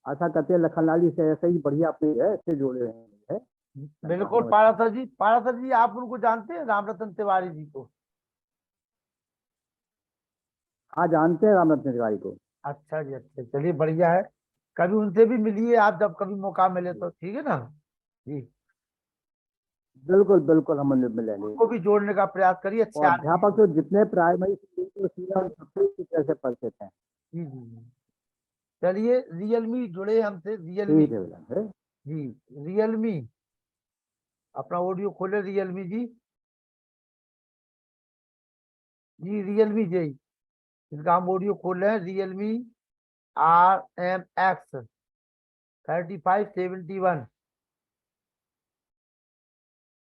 आशा करते हैं लखनलाल जी से ऐसे ही बढ़िया अपने ऐसे जोड़े रहे हैं।
बिल्कुल पारासर जी आप उनको जानते हैं, रामरतन तिवारी जी को?
हाँ, जानते हैं रामरतन तिवारी को।
अच्छा जी, अच्छा, चलिए बढ़िया है। कभी उनसे भी मिलिए आप, जब कभी मौका मिले तो, ठीक है ना जी?
बिल्कुल बिल्कुल, हम मिलेंगे।
उनको भी जोड़ने का प्रयास करिए। अच्छे
अध्यापक जो जितने प्राइमरी सबसे कैसे परिचित हैं।
जी जी, चलिए रियलमी जुड़े हमसे, रियलमी जी, रियलमी अपना ऑडियो खोले, रियलमी जी, रियलमी जी, इनका हम ऑडियो खोल रहे हैं। Realme RMX 3571।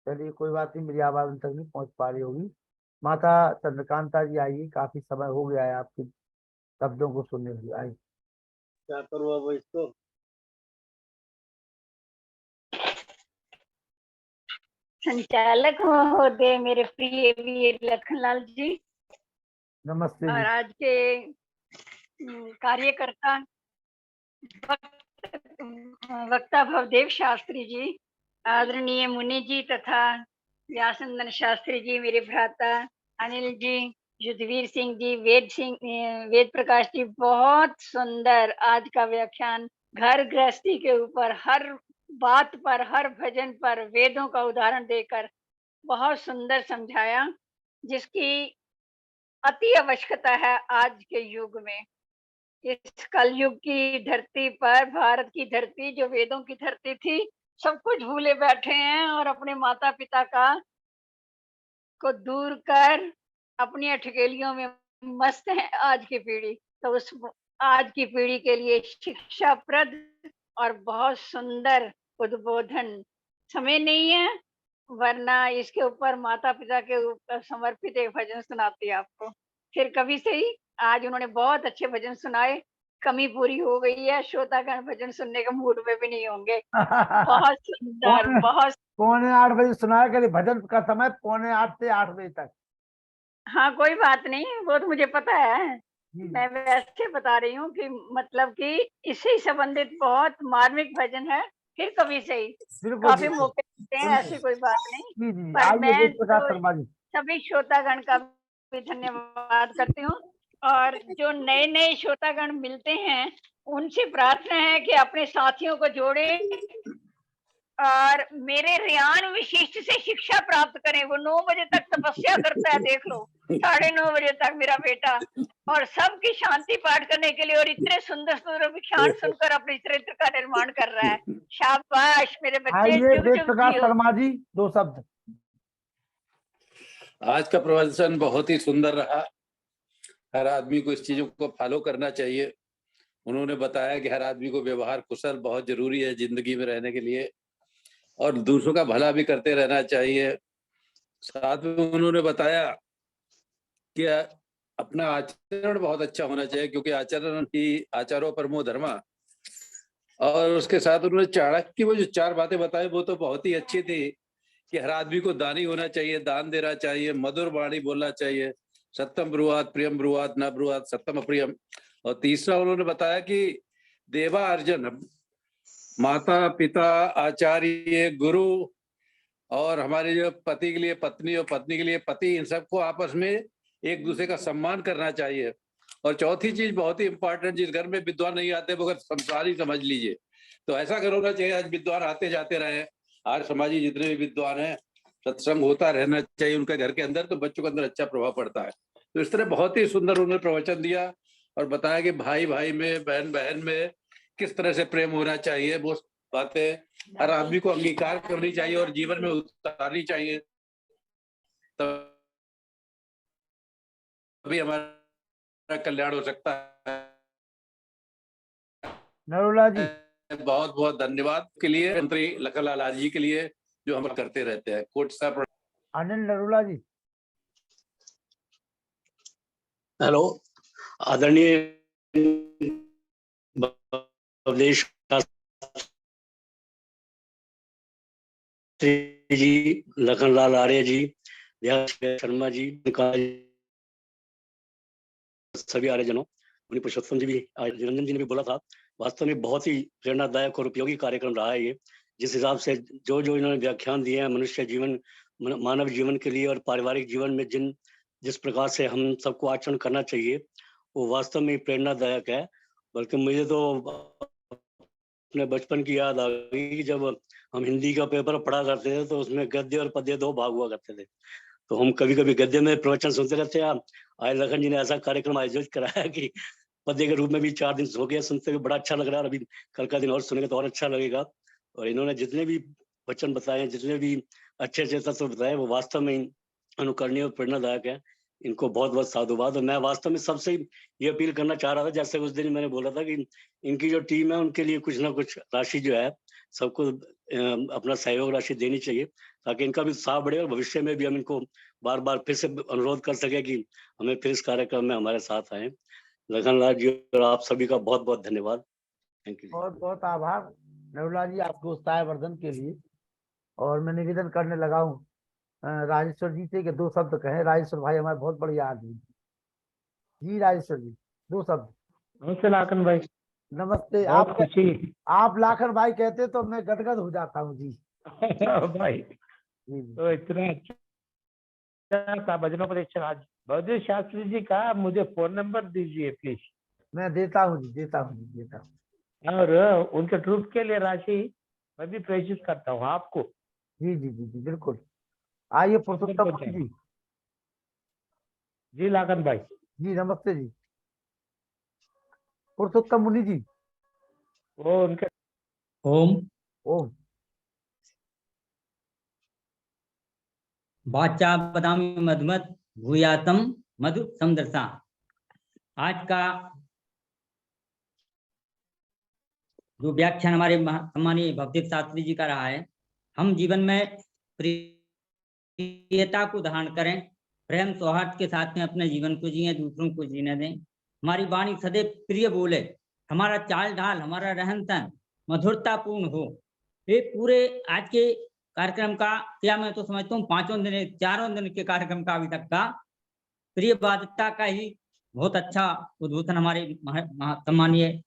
चलिए कोई बात नहीं, मेरी आवाज उन तक नहीं पहुंच पा रही होगी। माता चंद्रकांता जी आइए, काफी समय हो गया है आपके शब्दों को सुनने के लिए। आइए।
क्या करूँ अब इसको?
संचालक महोदय, मेरे प्रिय वीर लखनलाल जी,
नमस्ते
और
जी।
आज के कार्यकर्ता वक्ता भवदेव शास्त्री जी, आदरणीय मुनि जी तथा व्यासनंदन शास्त्री जी, मेरे भ्राता अनिल जी, युद्धवीर सिंह जी, वेद प्रकाश जी, बहुत सुंदर आज का व्याख्यान। घर गृहस्थी के ऊपर हर बात पर, हर भजन पर वेदों का उदाहरण देकर बहुत सुंदर समझाया, जिसकी अति आवश्यकता है आज के युग में। इस कलयुग की धरती पर, भारत की धरती जो वेदों की धरती थी, सब कुछ भूले बैठे हैं और अपने माता पिता को दूर कर अपनी अठकेलियों में मस्त है आज की पीढ़ी। तो उस आज की पीढ़ी के लिए शिक्षाप्रद और बहुत सुंदर उद्बोधन। समय नहीं है, वरना इसके ऊपर माता पिता के ऊपर समर्पित एक भजन सुनाती आपको। फिर कभी सही, आज उन्होंने बहुत अच्छे भजन सुनाए। कमी पूरी हो गई है, श्रोतागण भजन सुनने के मूड में भी नहीं होंगे। बहुत सुंदर, बहुत
7:45 बजे सुनाया करिए, भजन का समय 7:45 से 8 बजे तक।
हाँ, कोई बात नहीं, वो तो मुझे पता है। मैं वैसे बता रही हूँ कि मतलब कि इससे संबंधित बहुत मार्मिक भजन है। फिर कभी सही, काफी मौके मिलते हैं, ऐसी कोई बात नहीं। पर मैं तो सभी श्रोतागण का भी धन्यवाद करती हूँ, और जो नए नए श्रोतागण मिलते हैं उनसे प्रार्थना है कि अपने साथियों को जोड़े और मेरे रियान विशिष्ट से शिक्षा प्राप्त करें। वो 9 बजे तक तपस्या करता है, देख लो, 9:30 बजे तक मेरा बेटा, और सबकी शांति पाठ करने के लिए, और इतने सुंदर सुंदर विख्यान सुनकर अपने चरित्र का निर्माण कर रहा है। शाबाश मेरे बच्चे, जुग जुग जियो।
शर्मा जी, 2 शब्द।
आज का प्रवचन बहुत ही सुंदर रहा। हर आदमी को इस चीजों को फॉलो करना चाहिए। उन्होंने बताया कि हर आदमी को व्यवहार कुशल बहुत जरूरी है जिंदगी में रहने के लिए, और दूसरों का भला भी करते रहना चाहिए। साथ में उन्होंने बताया कि अपना आचरण बहुत अच्छा होना चाहिए, क्योंकि आचरण ही आचारो परमो धर्मा। और उसके साथ उन्होंने चाणक्य की वो जो 4 बातें बताई वो तो बहुत ही अच्छी थी, कि हर आदमी को दानी होना चाहिए, दान देना चाहिए, मधुर वाणी बोलना चाहिए, सत्यम ब्रुवात प्रियम ब्रुवात न ब्रुवात सत्यम अप्रियम। और तीसरा उन्होंने बताया कि देवा अर्जन, माता पिता, आचार्य, गुरु, और हमारे जो पति के लिए पत्नी और पत्नी के लिए पति, इन सबको आपस में एक दूसरे का सम्मान करना चाहिए। और चौथी चीज बहुत ही इंपॉर्टेंट, जिस घर में विद्वान नहीं आते वो घर संसार ही समझ लीजिए। तो ऐसा घर होना चाहिए आज विद्वान आते जाते रहे। आज समाजी जितने भी विद्वान हैं, सत्संग होता रहना चाहिए उनके घर के अंदर, तो बच्चों के अंदर अच्छा प्रभाव पड़ता है। तो इस तरह बहुत ही सुंदर उन्होंने प्रवचन दिया और बताया कि भाई भाई में, बहन बहन में किस तरह से प्रेम होना चाहिए। वो बातें हर आदमी को अंगीकार करनी चाहिए और जीवन में उतारनी चाहिए, तभी हमारा कल्याण हो सकता है।
नरोला जी
बहुत बहुत धन्यवाद के लिए मंत्री लखनलाल जी के लिए जो हम करते रहते हैं। कोट साहब।
अनिल नरोला जी।
हेलो, आदरणीय भवदेव शास्त्री जी, लखनलाल आर्य जी, शर्मा जी, सभी आर्यजनों, मुनि पुरुषोत्तम जी भी, निरंजन जी ने भी बोला था, वास्तव में बहुत ही प्रेरणादायक और उपयोगी कार्यक्रम रहा है ये। जिस हिसाब से जो जो इन्होंने व्याख्यान दिए हैं मनुष्य जीवन, मानव जीवन के लिए और पारिवारिक जीवन में जिस प्रकार से हम सबको आचरण करना चाहिए, वो वास्तव में प्रेरणादायक है। बल्कि मुझे तो अपने बचपन की याद आ गई कि जब हम हिंदी का पेपर पढ़ा करते थे तो उसमें गद्य और पद्य 2 भाग हुआ करते थे। तो हम कभी कभी गद्य में प्रवचन सुनते रहते हैं। आज लखन जी ने ऐसा कार्यक्रम आयोजित कराया कि पद्य के रूप में भी 4 दिन हो गया, सुनते हुए बड़ा अच्छा लग रहा है। और अभी कल का दिन और सुनेंगे तो और अच्छा लगेगा। और इन्होंने जितने भी वचन बताए, जितने भी अच्छे अच्छे तत्व बताए, वो वास्तव में अनुकरणीय और प्रेरणादायक है। इनको बहुत बहुत साधुवाद। और मैं वास्तव में सबसे ये अपील करना चाह रहा था, जैसे उस दिन मैंने बोला था कि इनकी जो टीम है उनके लिए कुछ ना कुछ राशि जो है सबको अपना सहयोग राशि देनी चाहिए, ताकि इनका भी उत्साह बढ़े और भविष्य में भी हम इनको बार बार फिर से अनुरोध कर सके कि हमें फिर इस कार्यक्रम में हमारे साथ आए। लखनलाल जी और आप सभी का बहुत बहुत धन्यवाद। Thank you.
बहुत बहुत आभार नरोला जी आपके उत्साह वर्धन के लिए। और मैं निवेदन करने लगा हूँ राजेश्वर जी से कि 2 शब्द कहें। राजेश्वर भाई हमारे बहुत बढ़िया आदमी जी। राजेश्वर जी 2 शब्द।
नमस्ते लाखन भाई।
नमस्ते।
बहुत खुशी।
आप लाखन भाई कहते तो मैं गदगद हो जाता हूँ जी।
भाई
जी जी।
तो इतना अच्छा था भजनों पर। आज भवदेव शास्त्री जी का मुझे फोन नंबर दीजिए प्लीज।
मैं देता हूँ जी, देता हूँ जी, देता हूँ।
और उनके ट्रूप के लिए राशि मैं भी प्रेषित करता हूँ आपको।
जी जी जी जी बिल्कुल। आइए पुरुषोत्तम मुनि जी।
जी लाखन भाई।
जी नमस्ते जी। पुरुषोत्तम मुनि जी।
वो उनके
ओम
ओम।
वाचा बदामी मधुमत भूयातम मधु समदर्शा। आज का जो व्याख्यान हमारे सम्मानीय भवदेव शास्त्री जी का रहा है, हम जीवन में प्रियता को धारण करें, प्रेम सौहार्द के साथ में अपने जीवन को जिए, दूसरों को जीने दें। हमारी वाणी सदैव प्रिय बोले, हमारा चाल ढाल, हमारा रहन सहन मधुरतापूर्ण हो। ये पूरे आज के कार्यक्रम का, क्या मैं तो समझता हूँ 4 दिन के कार्यक्रम का अभी तक का प्रियवादिता का ही बहुत अच्छा उद्बोधन हमारे सम्मानीय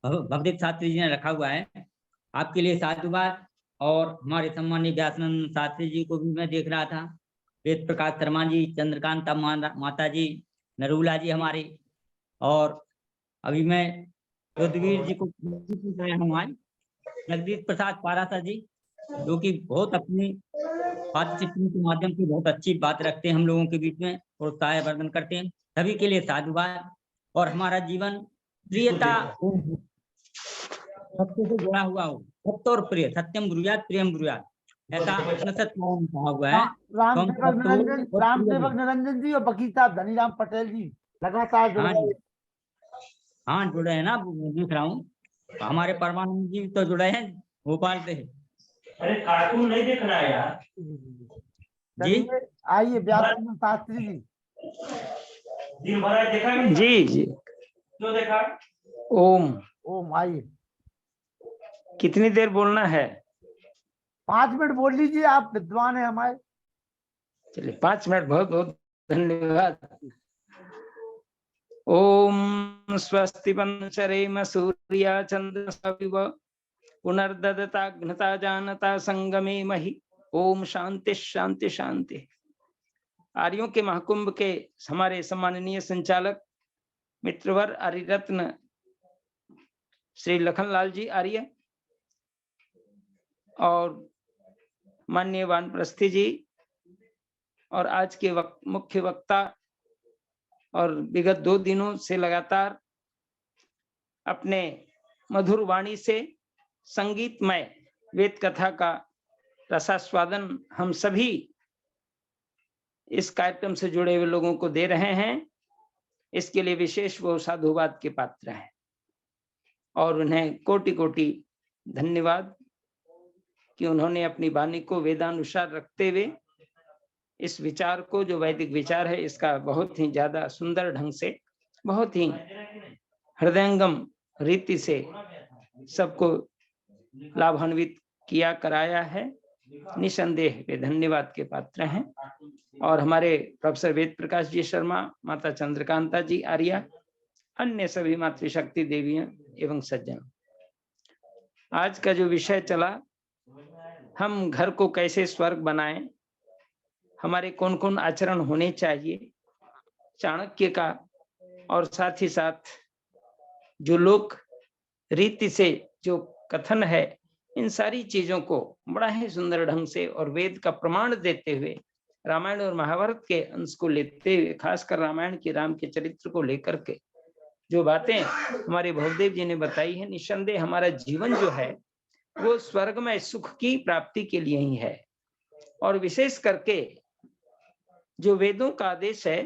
भवदेव शास्त्री जी ने रखा हुआ है। आपके लिए साधुवाद। और हमारे सम्मानीय व्यासानंद शास्त्री जी को भी मैं देख रहा था, वेद प्रकाश शर्मा जी, चंद्रकांता माता जी, नरूला जी हमारे, और अभी मैं रुद्रवीर जी को हमारे जगदीश प्रसाद पारासा जी, जो कि बहुत अपनी बातचीत के माध्यम से बहुत अच्छी बात रखते हैं हम लोगों के बीच में, प्रोत्साह वर्धन करते हैं। सभी के लिए साधुवाद। और हमारा जीवन प्रियता सत्य से जुड़ा हुआ हो, सत्य और प्रिय, सत्यम ब्रूयात प्रियम ब्रूयात, ऐसा उपनिषद में कहा हुआ है।
रामसेवक निरंजन जी और वकील साहब धनीराम पटेल जी लगातार जुड़ रहे हैं।
हाँ जुड़े हैं ना, देख रहा हूँ। हमारे परमानंद जी तो जुड़े हैं भोपाल से।
अरे कार्टून नहीं देख रहा है यार
जी।
आइए व्यासानंद शास्त्री जी।
दिन भर देखा
जी जी।
जो देखा।
ओम।
ओम। आइए।
कितनी देर बोलना है?
5 मिनट बोल लीजिए, आप विद्वान हैं हमारे।
चलिए 5 मिनट। बहुत बहुत धन्यवाद। ओम स्वस्ति पंचरेम सूर्या चंद्र सविव पुनर्ददता घ्नता जानता संगमे महि। ओम शांति शांति शांति। आर्यों के महाकुंभ के हमारे सम्माननीय संचालक
मित्रवर आर्यरत्न श्री लखनलाल जी आर्य और माननीय वानप्रस्थी जी और आज के मुख्य वक्ता और विगत 2 दिनों से लगातार अपने मधुर वाणी से संगीतमय वेद कथा का रसास्वादन हम सभी इस कार्यक्रम से जुड़े हुए लोगों को दे रहे हैं। इसके लिए विशेष वो साधुवाद के पात्र हैं और उन्हें कोटि कोटि धन्यवाद कि उन्होंने अपनी वाणी को वेदानुसार रखते हुए इस विचार को, जो वैदिक विचार है, इसका बहुत ही ज्यादा सुंदर ढंग से, बहुत ही हृदयंगम रीति से सबको लाभान्वित किया कराया है। निसंदेह वे धन्यवाद के पात्र हैं। और हमारे प्रोफेसर वेद प्रकाश जी शर्मा, माता चंद्रकांता जी आर्या, अन्य सभी मातृशक्ति देवियां एवं सज्जन, आज का जो विषय चला, हम घर को कैसे स्वर्ग बनाएं, हमारे कौन कौन आचरण होने चाहिए, चाणक्य का और साथ ही साथ जो लोक रीति से जो कथन है, इन सारी चीजों को बड़ा ही सुंदर ढंग से और वेद का प्रमाण देते हुए, रामायण और महाभारत के अंश को लेते हुए, खासकर रामायण के राम के चरित्र को लेकर के जो बातें हमारे भवदेव जी ने बताई है, निस्संदेह हमारा जीवन जो है वो स्वर्ग में सुख की प्राप्ति के लिए ही है। और विशेष करके जो वेदों का आदेश है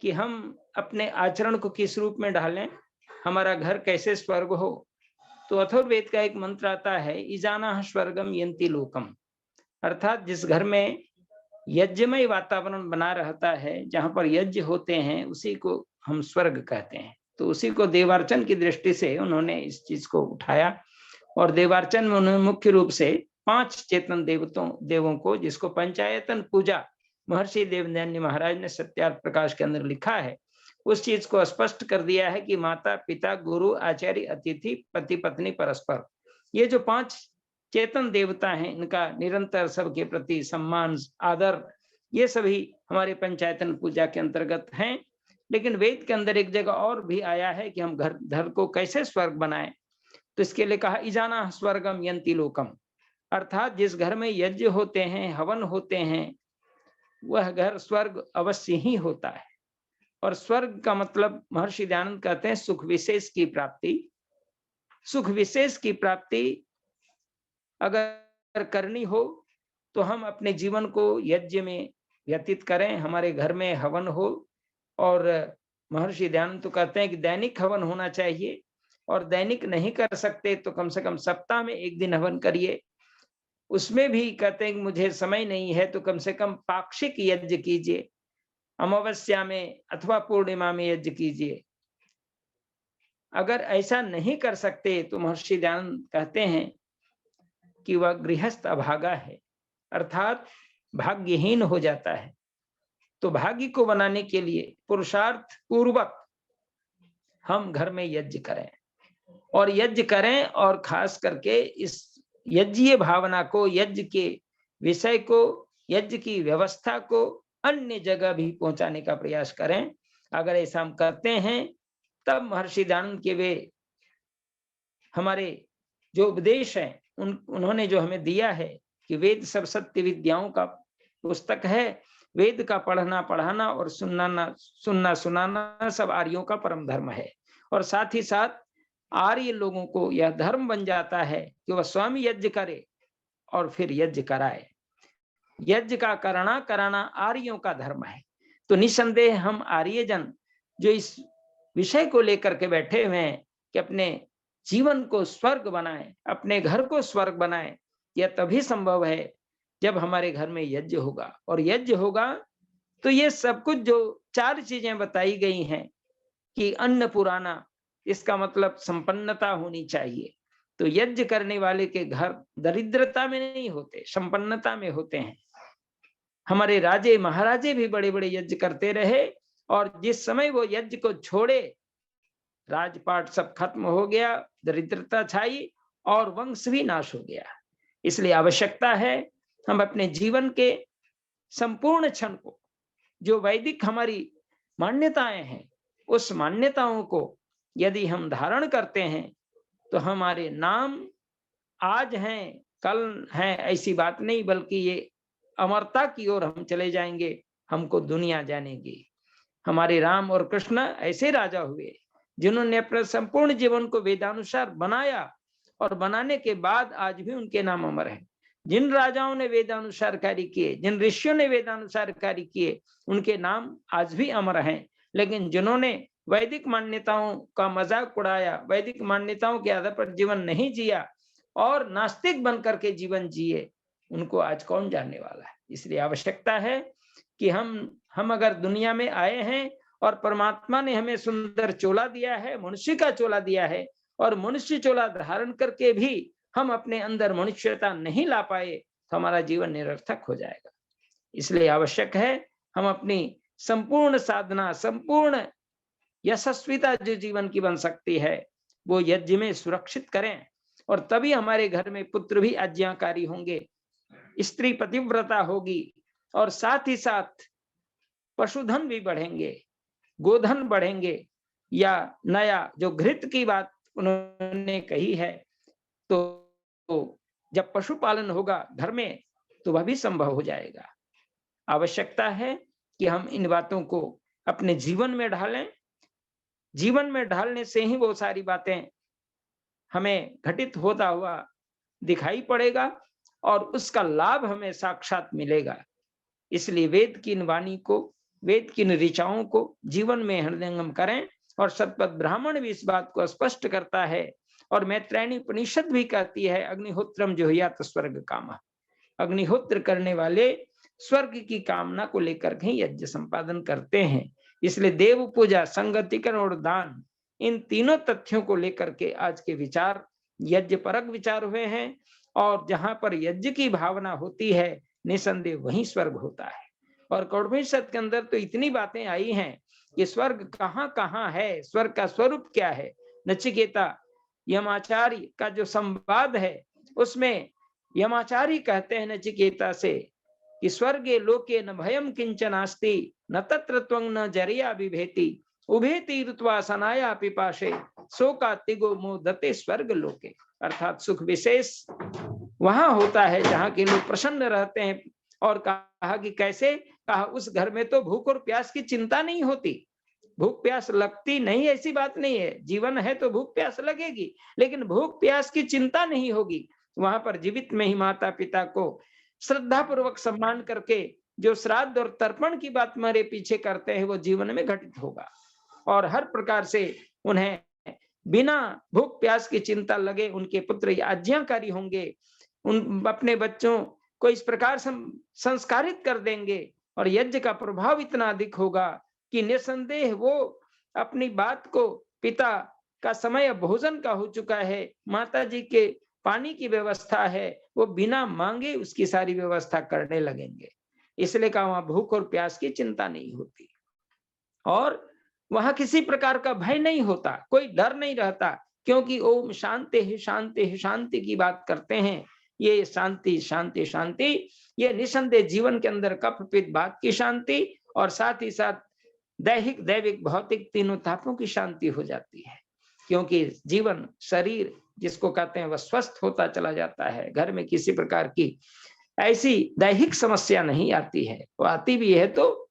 कि हम अपने आचरण को किस रूप में ढालें, हमारा घर कैसे स्वर्ग हो, तो अथर्ववेद का एक मंत्र आता है, इजाना स्वर्गम यंति लोकम, अर्थात जिस घर में यज्ञमय वातावरण बना रहता है, जहां पर यज्ञ होते हैं, उसी को हम स्वर्ग कहते हैं। तो उसी को देवार्चन की दृष्टि से उन्होंने इस चीज को उठाया और देवार्चन में उन्होंने मुख्य रूप से 5 चेतन देवों को, जिसको पंचायतन पूजा महर्षि देवदत्त महाराज ने सत्यार्थ प्रकाश के अंदर लिखा है, उस चीज को स्पष्ट कर दिया है कि माता पिता गुरु आचार्य अतिथि पति पत्नी परस्पर, ये जो 5 चेतन देवता हैं, इनका निरंतर सबके प्रति सम्मान आदर, ये सभी हमारे पंचायतन पूजा के अंतर्गत हैं। लेकिन वेद के अंदर एक जगह और भी आया है कि हम घर को कैसे स्वर्ग बनाएं, तो इसके लिए कहा इजाना स्वर्गम यंति लोकम, अर्थात जिस घर में यज्ञ होते हैं, हवन होते हैं, वह घर स्वर्ग अवश्य ही होता है। और स्वर्ग का मतलब महर्षि दयानंद कहते हैं सुख विशेष की प्राप्ति। सुख विशेष की प्राप्ति अगर करनी हो तो हम अपने जीवन को यज्ञ में व्यतीत करें, हमारे घर में हवन हो। और महर्षि दयानंद तो कहते हैं कि दैनिक हवन होना चाहिए, और दैनिक नहीं कर सकते तो कम से कम सप्ताह में 1 दिन हवन करिए। उसमें भी कहते हैं कि मुझे समय नहीं है तो कम से कम पाक्षिक यज्ञ कीजिए, अमावस्या में अथवा पूर्णिमा में यज्ञ कीजिए। अगर ऐसा नहीं कर सकते तो महर्षि दयानंद कहते हैं कि वह गृहस्थ अभागा है, अर्थात भाग्यहीन हो जाता है। तो भाग्य को बनाने के लिए पुरुषार्थ पूर्वक हम घर में यज्ञ करें, और यज्ञ करें, और खास करके इस यज्ञीय भावना को, यज्ञ के विषय को, यज्ञ की व्यवस्था को अन्य जगह भी पहुंचाने का प्रयास करें। अगर ऐसा हम करते हैं तब महर्षि दयानंद के वे हमारे जो उपदेश हैं, उन्होंने जो हमें दिया है कि वेद सब सत्य विद्याओं का पुस्तक है, वेद का पढ़ना पढ़ाना और सुनना सुनाना सब आर्यों का परम धर्म है। और साथ ही साथ आर्य लोगों को यह धर्म बन जाता है कि वह स्वयं यज्ञ करे और फिर यज्ञ कराए। यज्ञ का कराना आर्यों का धर्म है। तो निसंदेह हम आर्यजन जो इस विषय को लेकर के बैठे हुए हैं कि अपने जीवन को स्वर्ग बनाएं, अपने घर को स्वर्ग बनाएं, यह तभी संभव है जब हमारे घर में यज्ञ होगा। और यज्ञ होगा तो ये सब कुछ जो 4 चीजें बताई गई हैं कि अन्न पुराना, इसका मतलब संपन्नता होनी चाहिए। तो यज्ञ करने वाले के घर दरिद्रता में नहीं होते, संपन्नता में होते हैं। हमारे राजे महाराजे भी बड़े बड़े यज्ञ करते रहे, और जिस समय वो यज्ञ को छोड़े, राजपाट सब खत्म हो गया, दरिद्रता छाई और वंश भी नाश हो गया। इसलिए आवश्यकता है हम अपने जीवन के संपूर्ण क्षण को, जो वैदिक हमारी मान्यताएं हैं, उस मान्यताओं को यदि हम धारण करते हैं तो हमारे नाम आज हैं कल हैं ऐसी बात नहीं, बल्कि ये अमरता की ओर हम चले जाएंगे, हमको दुनिया जानेगी। हमारे राम और कृष्ण ऐसे राजा हुए जिन्होंने अपने संपूर्ण जीवन को वेदानुसार बनाया और बनाने के बाद आज भी उनके नाम अमर है। जिन राजाओं ने वेदानुसार कार्य किए, जिन ऋषियों ने वेदानुसार कार्य किए, उनके नाम आज भी अमर हैं। लेकिन जिन्होंने वैदिक मान्यताओं का मजाक उड़ाया, वैदिक मान्यताओं के आधार पर जीवन नहीं जिया और नास्तिक बनकर के जीवन जिए, उनको आज कौन जानने वाला है। इसलिए आवश्यकता है कि हम अगर दुनिया में आए हैं और परमात्मा ने हमें सुंदर चोला दिया है, मनुष्य का चोला दिया है, और मनुष्य चोला धारण करके भी हम अपने अंदर मनुष्यता नहीं ला पाए तो हमारा जीवन निरर्थक हो जाएगा। इसलिए आवश्यक है हम अपनी संपूर्ण साधना, संपूर्ण यशस्विता जो जीवन की बन सकती है वो यज्ञ में सुरक्षित करें, और तभी हमारे घर में पुत्र भी आज्ञाकारी होंगे, स्त्री पतिव्रता होगी, और साथ ही साथ पशुधन भी बढ़ेंगे, गोधन बढ़ेंगे। या नया जो घृत की बात उन्होंने कही है, तो जब पशुपालन होगा घर में तो वह भी संभव हो जाएगा। आवश्यकता है कि हम इन बातों को अपने जीवन में ढालें। जीवन में ढालने से ही वो सारी बातें हमें घटित होता हुआ दिखाई पड़ेगा और उसका लाभ हमें साक्षात मिलेगा। इसलिए वेद की इन वाणी को, वेद की इन ऋचाओं को जीवन में हृदयंगम करें। और सतपथ ब्राह्मण भी इस बात को स्पष्ट करता है, और मैत्रेयणी उपनिषद भी कहती है, अग्निहोत्रम जुहुयात स्वर्ग कामः। अग्निहोत्र करने वाले स्वर्ग की कामना को लेकर के यज्ञ संपादन करते हैं। इसलिए देव पूजा, संगतिकरण और दान, इन तीनों तथ्यों को लेकर के आज के विचार यज्ञ परक विचार हुए हैं। और जहां पर यज्ञ की भावना होती है, निसंदेह वहीं स्वर्ग होता है। और कौड़ुपनिषद के अंदर तो इतनी बातें आई हैं कि स्वर्ग कहाँ कहाँ है, स्वर्ग का स्वरूप क्या है। नचिकेता यमाचार्य का जो संवाद है, उसमें यमाचार्य कहते हैं नचिकेता से कि स्वर्गे लोके न भयम किंचन नास्ति, न तत्र त्वं न जरिया बिभेति, उभेति ऋत्वा सनाया पिपाशे, शोका तिगो मोदते स्वर्ग लोके। अर्थात सुख विशेष वहां होता है जहां के लोग प्रसन्न रहते हैं। और कहा कि कैसे, कहा उस घर में तो भूख और प्यास की चिंता नहीं होती। भूख प्यास लगती नहीं ऐसी बात नहीं है, जीवन है तो भूख प्यास लगेगी, लेकिन भूख प्यास की चिंता नहीं होगी। वहां पर जीवित में ही माता पिता को श्रद्धा पूर्वक सम्मान करके जो श्राद्ध और तर्पण की बात हमारे पीछे करते हैं, वो जीवन में घटित होगा। और हर प्रकार से उन्हें बिना भूख प्यास की चिंता लगे उनके पुत्र आज्ञाकारी होंगे, उन अपने बच्चों को इस प्रकार संस्कारित कर देंगे। और यज्ञ का प्रभाव इतना अधिक होगा कि निसंदेह वो अपनी बात को, पिता का समय भोजन का हो चुका है, माता जी के पानी की व्यवस्था है, वो बिना मांगे उसकी सारी व्यवस्था करने लगेंगे। इसलिए कहा वहां भूख और प्यास की चिंता नहीं होती, और वहां किसी प्रकार का भय नहीं होता, कोई डर नहीं रहता, क्योंकि ओम शांति शांति शांति की बात करते हैं। ये शांति शांति शांति, ये निसंदेह जीवन के अंदर कफपित्त बात की शांति, और साथ ही साथ दैहिक दैविक भौतिक तीनों तापों की शांति हो जाती है। क्योंकि जीवन शरीर जिसको कहते हैं वह स्वस्थ होता चला जाता है। घर में किसी प्रकार की ऐसी दैहिक समस्या नहीं आती है, वो आती भी है तो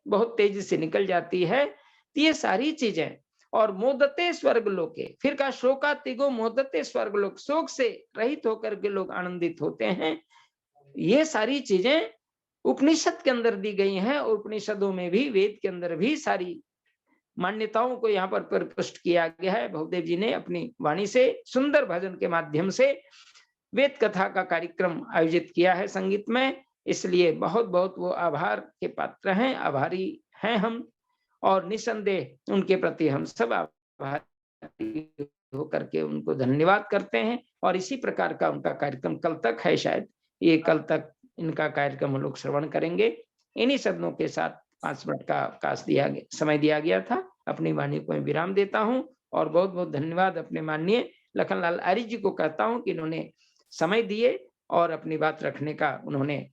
बहुत तेजी से निकल जाती है। तो ये सारी चीजें, और मोदते स्वर्ग लोके, फिर कहा शोका तिगो मोदते स्वर्ग लोक, शोक से रहित होकर के लोग आनंदित होते हैं। ये सारी चीजें उपनिषद के अंदर दी गई हैं, और उपनिषदों में भी, वेद के अंदर भी सारी मान्यताओं को यहाँ पर परिपुष्ट किया गया है। भवदेव जी ने अपनी वाणी से सुंदर भजन के माध्यम से वेद कथा का कार्यक्रम आयोजित किया है संगीत में। इसलिए बहुत बहुत वो आभार के पात्र हैं, आभारी हैं हम, और निसंदेह उनके प्रति हम सब आभारी होकर के उनको धन्यवाद करते हैं। और इसी प्रकार का उनका कार्यक्रम कल तक है, शायद ये कल तक इनका कार्यक्रम हम लोग श्रवण करेंगे। इन्हीं शब्दों के साथ 5 मिनट का समय दिया गया था, अपनी वाणी को मैं विराम देता हूं। और बहुत बहुत धन्यवाद अपने माननीय लखनलाल आर्य जी को कहता हूं कि इन्होंने समय दिए और अपनी बात रखने का उन्होंने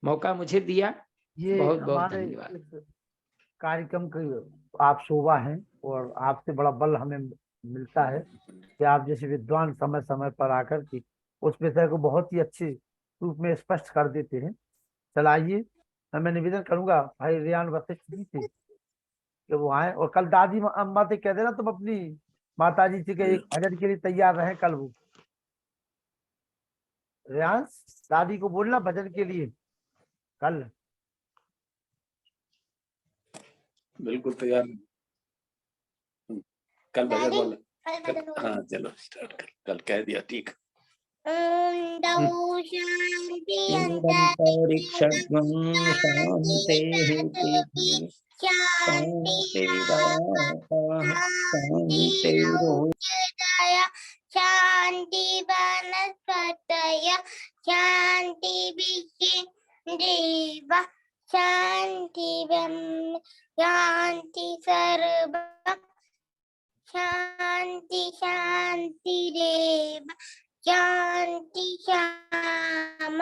मौका मुझे दिया।
ये
बहुत बहुत
हमारे
धन्यवाद।
इस कार्यक्रम की आप शोभा हैं और आपसे बड़ा बल हमें मिलता है कि आप जैसे विद्वान समय समय पर आकर के उस विषय को बहुत ही अच्छे रूप में स्पष्ट कर देते हैं। चलाइए, मैं निवेदन करूंगा भाई रेयान वशिष्ठ जी से कि वो आए, और कल दादी अम्मा से कह देना तुम अपनी माता जी से कि एक भजन के लिए तैयार रहे कल वो। रेयान, दादी को बोलना भजन के लिए कल।
बिल्कुल तैयार। कल भजन बोल। हाँ चलो स्टार्ट कर, कल कह दिया ठीक।
शांति वनस्पतय शांति देव शांति शांति सर्व शांति शांति देव शांति श्याम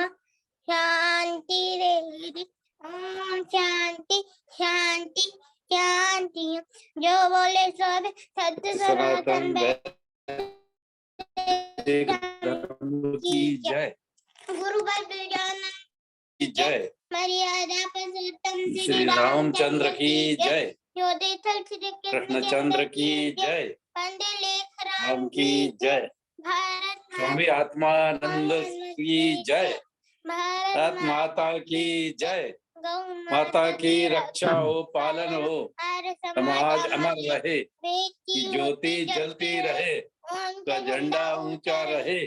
शांति रेरि ओम शांति शांति शांति। जो बोले सब सत्य सनातन
की जय।
गुरु गजानन
की जय।
मर्यादा पुरुषोत्तम
श्री रामचंद्र की जय।
योधेथल श्री
कृष्णचंद्र की जय।
पंडित लेख
राम की जय।
भारत
स्वामी आत्मानंद की जय। भारत माता की जय। माता की रक्षा हो, पालन हो, समाज अमर रहे, की ज्योति जलती रहे, का झंडा ऊंचा रहे,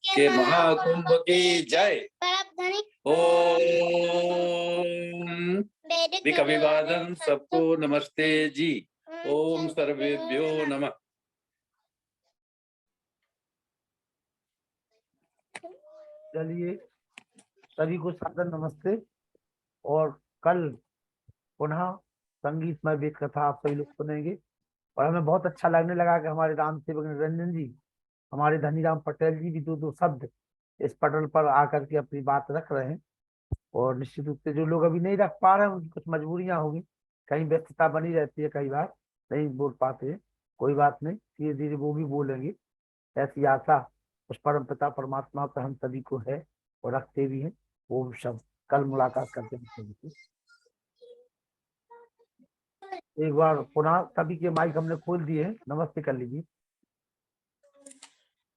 के महाकुंभ की जय। ओम वैदिक अभिवादन सबको नमस्ते जी। ओम सर्वेभ्यो नमः।
चलिए सभी को सादर नमस्ते। और कल पुनः संगीतमय वेद कथा आप सभी लोग सुनेंगे, और हमें बहुत अच्छा लगने लगा कि हमारे राम सेवक निरंजन जी, हमारे धनीराम पटेल जी भी दो शब्द इस पटल पर आकर के अपनी बात रख रहे हैं। और निश्चित रूप से जो लोग अभी नहीं रख पा रहे हैं उनकी कुछ मजबूरियां होगी, कहीं व्यस्तता बनी रहती है, कई बार नहीं बोल पाते हैं, कोई बात नहीं, धीरे धीरे वो भी बोलेंगे। ऐसी आशा उस परम पिता परमात्मा पर हम सभी को है और रखते भी हैं। वो शब्द कल मुलाकात करते हैं। एक बार पुनः सभी के माइक हमने खोल दिए हैं, नमस्ते कर लीजिए।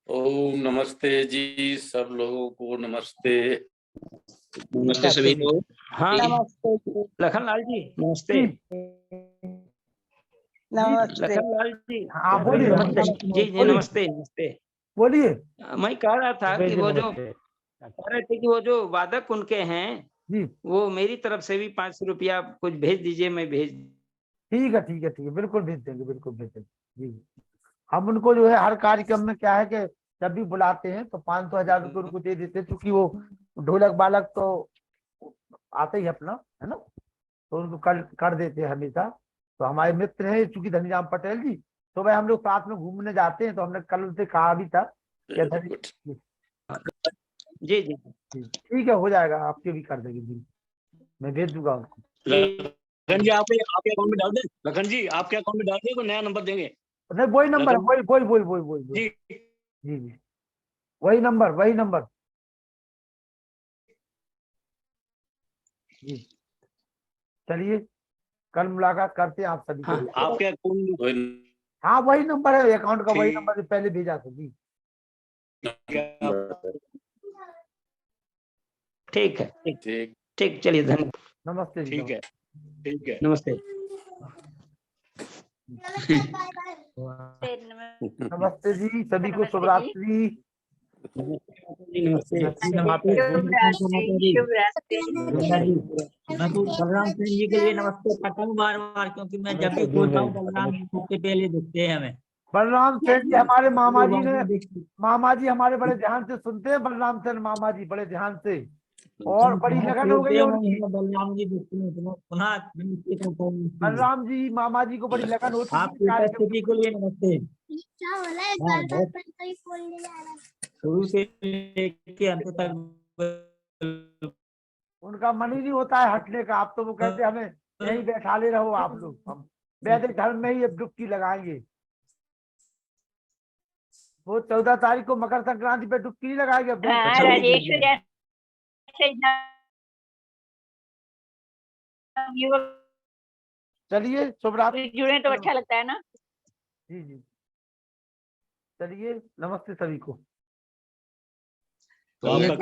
ओम नमस्ते जी, सब लोगों को नमस्ते।
नमस्ते सभी को।
हाँ नमस्ते लखन लाल जी, नमस्ते।
नमस्ते
लखन लाल जी,
हाँ बोलिए।
जी जी नमस्ते नमस्ते।
बोलिए।
मैं कह रहा था कि वो जो कह रहे थे कि वो जो वादक उनके हैं
जी,
वो मेरी तरफ से भी 500 रुपया कुछ भेज दीजिए, मैं भेज।
ठीक है ठीक है ठीक है, बिल्कुल भेज देंगे, बिल्कुल भेज देंगे जी। हम उनको जो है हर कार्यक्रम में क्या है कि जब भी बुलाते हैं तो 500-1000 रुपये उनको दे देते हैं, क्योंकि वो ढोलक बालक तो आते ही अपना है ना, तो उनको कर देते हैं हमेशा। तो हमारे मित्र हैं चूंकि धनीराम पटेल जी, तो भाई हम लोग साथ में घूमने जाते हैं, तो हमने कल उनसे कहा भी था
जी जी
ठीक है, हो जाएगा, आपके भी कर देंगे जी, मैं भेज दूंगा उनको।
लखन जी आपके अकाउंट में डाल दें। लखन जी आपके अकाउंट में डाल दें, कोई नया नंबर देंगे।
नहीं वही नंबर है, वही
जी
जी वही नंबर जी। चलिए कल मुलाकात करते हैं आप सभी को।
आपके अकाउंट,
हाँ वही नंबर है अकाउंट का, वही नंबर पहले भेजा था जी।
ठीक है ठीक चलिए धन्यवाद।
नमस्ते जी।
ठीक है
नमस्ते।
नमस्ते जी, सभी को शुभ रात्रि।
नमस्ते।
मैं तो बलराम सिंह जी के लिए नमस्ते करता हूँ बार बार, क्योंकि मैं जब भी बोलता हूँ बलराम जी सबसे पहले दिखते हैं हमें।
बलराम सेन जी हमारे मामा जी हमारे बड़े ध्यान से सुनते हैं, बलराम सेन मामा जी बड़े ध्यान से, और बड़ी लगन हो गई है उनकी।
बलराम जी पुनः
बलराम जी मामा जी को बड़ी लगन होती है
आपकी उपस्थिति के लिए नमस्ते। शुरू से लेके अंत तक
उनका मन ही नहीं होता है हटने का। आप तो वो कहते हमें यहीं बैठा ले रहो आप लोग, हम वैदिक धर्म में ही अब डुबकी लगाएंगे। वो 14 तारीख को मकर संक्रांति पे डुबकी नहीं लगाएंगे।
हाँ, राजेश्वर ऐसे युवक
चलिए शुभ रात्रि।
जुड़े तो अच्छा लगता है ना।
जी जी, चलिए नमस्ते सभी को।
तो आपका